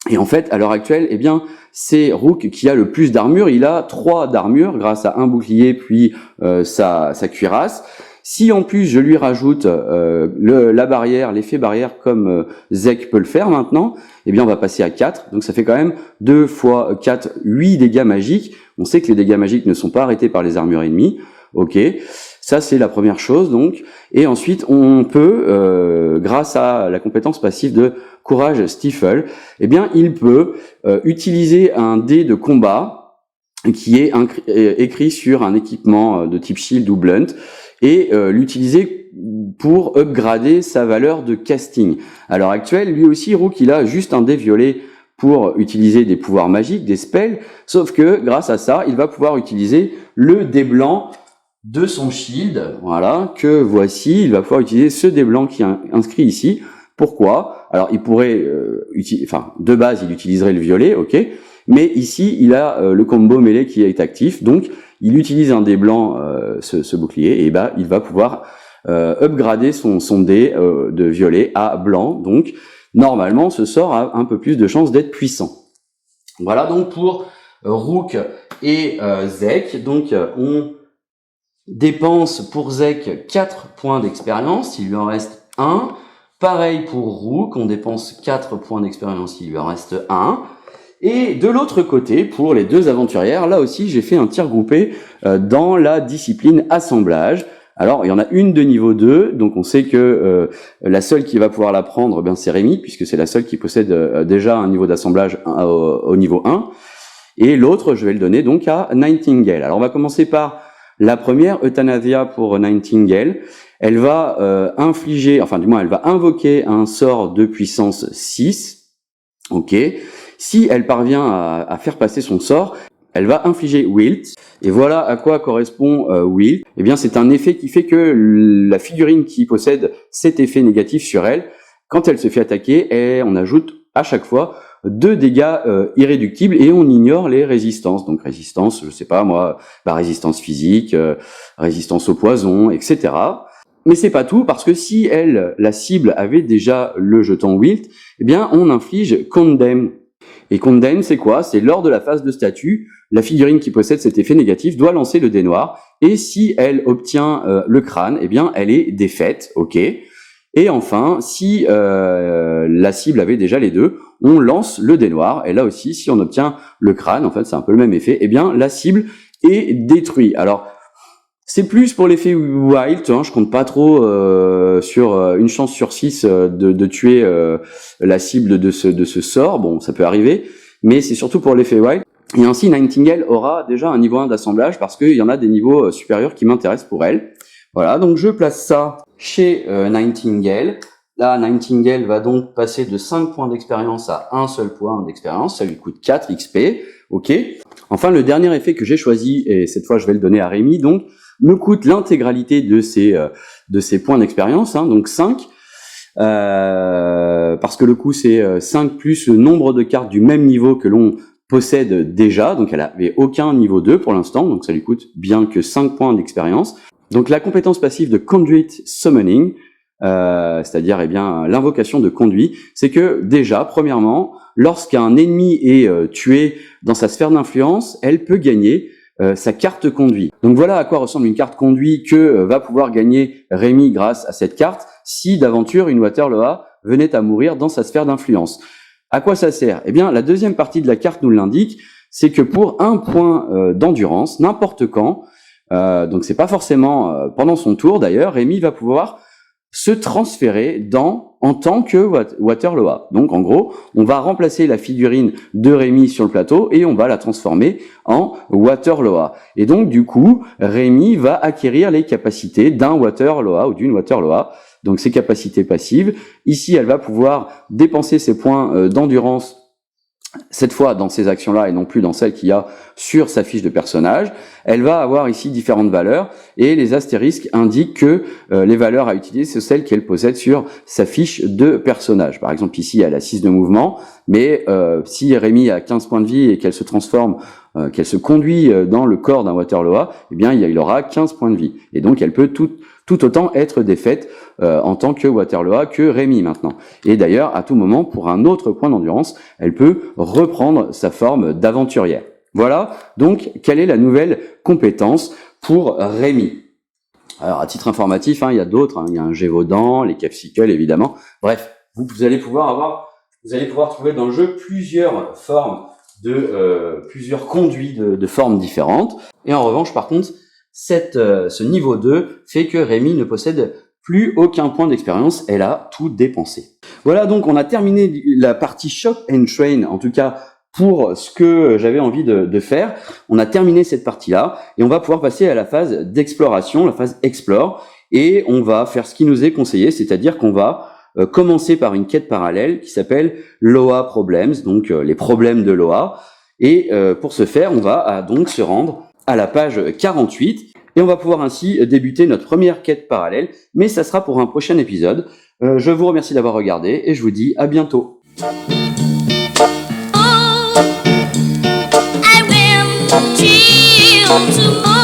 Et en fait, à l'heure actuelle, eh bien, c'est Rook qui a le plus d'armure. Il a 3 d'armure grâce à un bouclier puis sa cuirasse. Si en plus je lui rajoute la barrière, l'effet barrière comme Zek peut le faire maintenant, eh bien on va passer à 4. Donc ça fait quand même 2 fois 4, 8 dégâts magiques. On sait que les dégâts magiques ne sont pas arrêtés par les armures ennemies. Ok, ça c'est la première chose donc. Et ensuite on peut, grâce à la compétence passive de courage Stifle, eh bien il peut utiliser un dé de combat qui est écrit sur un équipement de type shield ou blunt et l'utiliser pour upgrader sa valeur de casting. À l'heure actuelle, lui aussi, Rook, il a juste un dé violet pour utiliser des pouvoirs magiques, des spells, sauf que grâce à ça, il va pouvoir utiliser le dé blanc de son shield, voilà, que voici. Il va pouvoir utiliser ce dé blanc qui est inscrit ici. Pourquoi? Alors, il pourrait, de base, il utiliserait le violet, ok, mais ici, il a le combo mêlée qui est actif, donc il utilise un dé blanc, ce bouclier, et bah, il va pouvoir upgrader son dé de violet à blanc, donc normalement, ce sort a un peu plus de chances d'être puissant. Voilà donc pour Rook et Zek. Donc on dépense pour Zek 4 points d'expérience, il lui en reste 1. Pareil pour Rook, on dépense 4 points d'expérience, il lui en reste 1. Et de l'autre côté, pour les deux aventurières, là aussi j'ai fait un tir groupé dans la discipline assemblage. Alors, il y en a une de niveau 2, donc on sait que la seule qui va pouvoir la prendre, ben, c'est Rémi, puisque c'est la seule qui possède déjà un niveau d'assemblage au niveau 1. Et l'autre, je vais le donner donc à Nightingale. Alors, on va commencer par la première, Euthanasia pour Nightingale. Elle va elle va invoquer un sort de puissance 6. Ok. Si elle parvient à faire passer son sort, elle va infliger Wilt. Et voilà à quoi correspond Wilt. Eh bien, c'est un effet qui fait que la figurine qui possède cet effet négatif sur elle, quand elle se fait attaquer, on ajoute à chaque fois 2 dégâts irréductibles et on ignore les résistances. Donc résistance, je sais pas moi, résistance physique, résistance au poison, etc. Mais c'est pas tout, parce que si la cible avait déjà le jeton Wilt, eh bien on inflige Condemn. Et Condemn, c'est quoi? C'est lors de la phase de statut, la figurine qui possède cet effet négatif doit lancer le dé noir, et si elle obtient le crâne, eh bien elle est défaite, ok. Et enfin, si la cible avait déjà les deux, on lance le dé noir, et là aussi, si on obtient le crâne, en fait c'est un peu le même effet, eh bien la cible est détruite. Alors, c'est plus pour l'effet wild, hein, je compte pas trop sur une chance sur 6 de tuer la cible de ce sort, bon ça peut arriver, mais c'est surtout pour l'effet wild. Et ainsi Nightingale aura déjà un niveau 1 d'assemblage parce qu'il y en a des niveaux supérieurs qui m'intéressent pour elle. Voilà, donc je place ça chez Nightingale. Là, Nightingale va donc passer de 5 points d'expérience à un seul point d'expérience, ça lui coûte 4 XP, ok. Enfin, le dernier effet que j'ai choisi, et cette fois je vais le donner à Rémi, donc, me coûte l'intégralité de ces points d'expérience, hein, donc 5, parce que le coût c'est 5 plus le nombre de cartes du même niveau que l'on possède déjà, donc elle avait aucun niveau 2 pour l'instant, donc ça lui coûte bien que 5 points d'expérience. Donc la compétence passive de Conduit Summoning, c'est-à-dire eh bien l'invocation de conduit, c'est que déjà, premièrement, lorsqu'un ennemi est tué dans sa sphère d'influence, elle peut gagner sa carte conduit. Donc voilà à quoi ressemble une carte conduit que va pouvoir gagner Rémi grâce à cette carte, si d'aventure une Waterloa venait à mourir dans sa sphère d'influence. À quoi ça sert? Eh bien, la deuxième partie de la carte nous l'indique, c'est que pour un point d'endurance, n'importe quand, donc c'est pas forcément pendant son tour d'ailleurs, Rémi va pouvoir se transférer en tant que Waterloa. Donc en gros, on va remplacer la figurine de Rémi sur le plateau et on va la transformer en Waterloa. Et donc du coup, Rémi va acquérir les capacités d'un Waterloa ou d'une Waterloa, donc ses capacités passives. Ici, elle va pouvoir dépenser ses points d'endurance cette fois dans ces actions-là et non plus dans celles qu'il y a sur sa fiche de personnage. Elle va avoir ici différentes valeurs et les astérisques indiquent que les valeurs à utiliser, c'est celles qu'elle possède sur sa fiche de personnage. Par exemple, ici, elle a 6 de mouvement, mais si Rémi a 15 points de vie et qu'elle se transforme, qu'elle se conduit dans le corps d'un Waterloa, eh bien, il aura 15 points de vie. Et donc, elle peut tout autant être défaite en tant que Waterloa que Rémi maintenant. Et d'ailleurs, à tout moment, pour un autre point d'endurance, elle peut reprendre sa forme d'aventurière. Voilà, donc, quelle est la nouvelle compétence pour Rémi? Alors, à titre informatif, il y a d'autres, il y a un Gévaudan, les Capsicles, évidemment. Bref, vous allez pouvoir trouver dans le jeu plusieurs formes plusieurs conduits de formes différentes. Et en revanche, par contre, ce niveau 2 fait que Rémi ne possède plus aucun point d'expérience, elle a tout dépensé. Voilà, donc on a terminé la partie Shop and Train, en tout cas pour ce que j'avais envie de faire. On a terminé cette partie-là et on va pouvoir passer à la phase d'exploration, la phase Explore, et on va faire ce qui nous est conseillé, c'est-à-dire qu'on va commencer par une quête parallèle qui s'appelle Loa Problems, donc les problèmes de Loa. Et pour ce faire, on va donc se rendre à la page 48 et on va pouvoir ainsi débuter notre première quête parallèle, mais ça sera pour un prochain épisode. Je vous remercie d'avoir regardé et je vous dis à bientôt. I will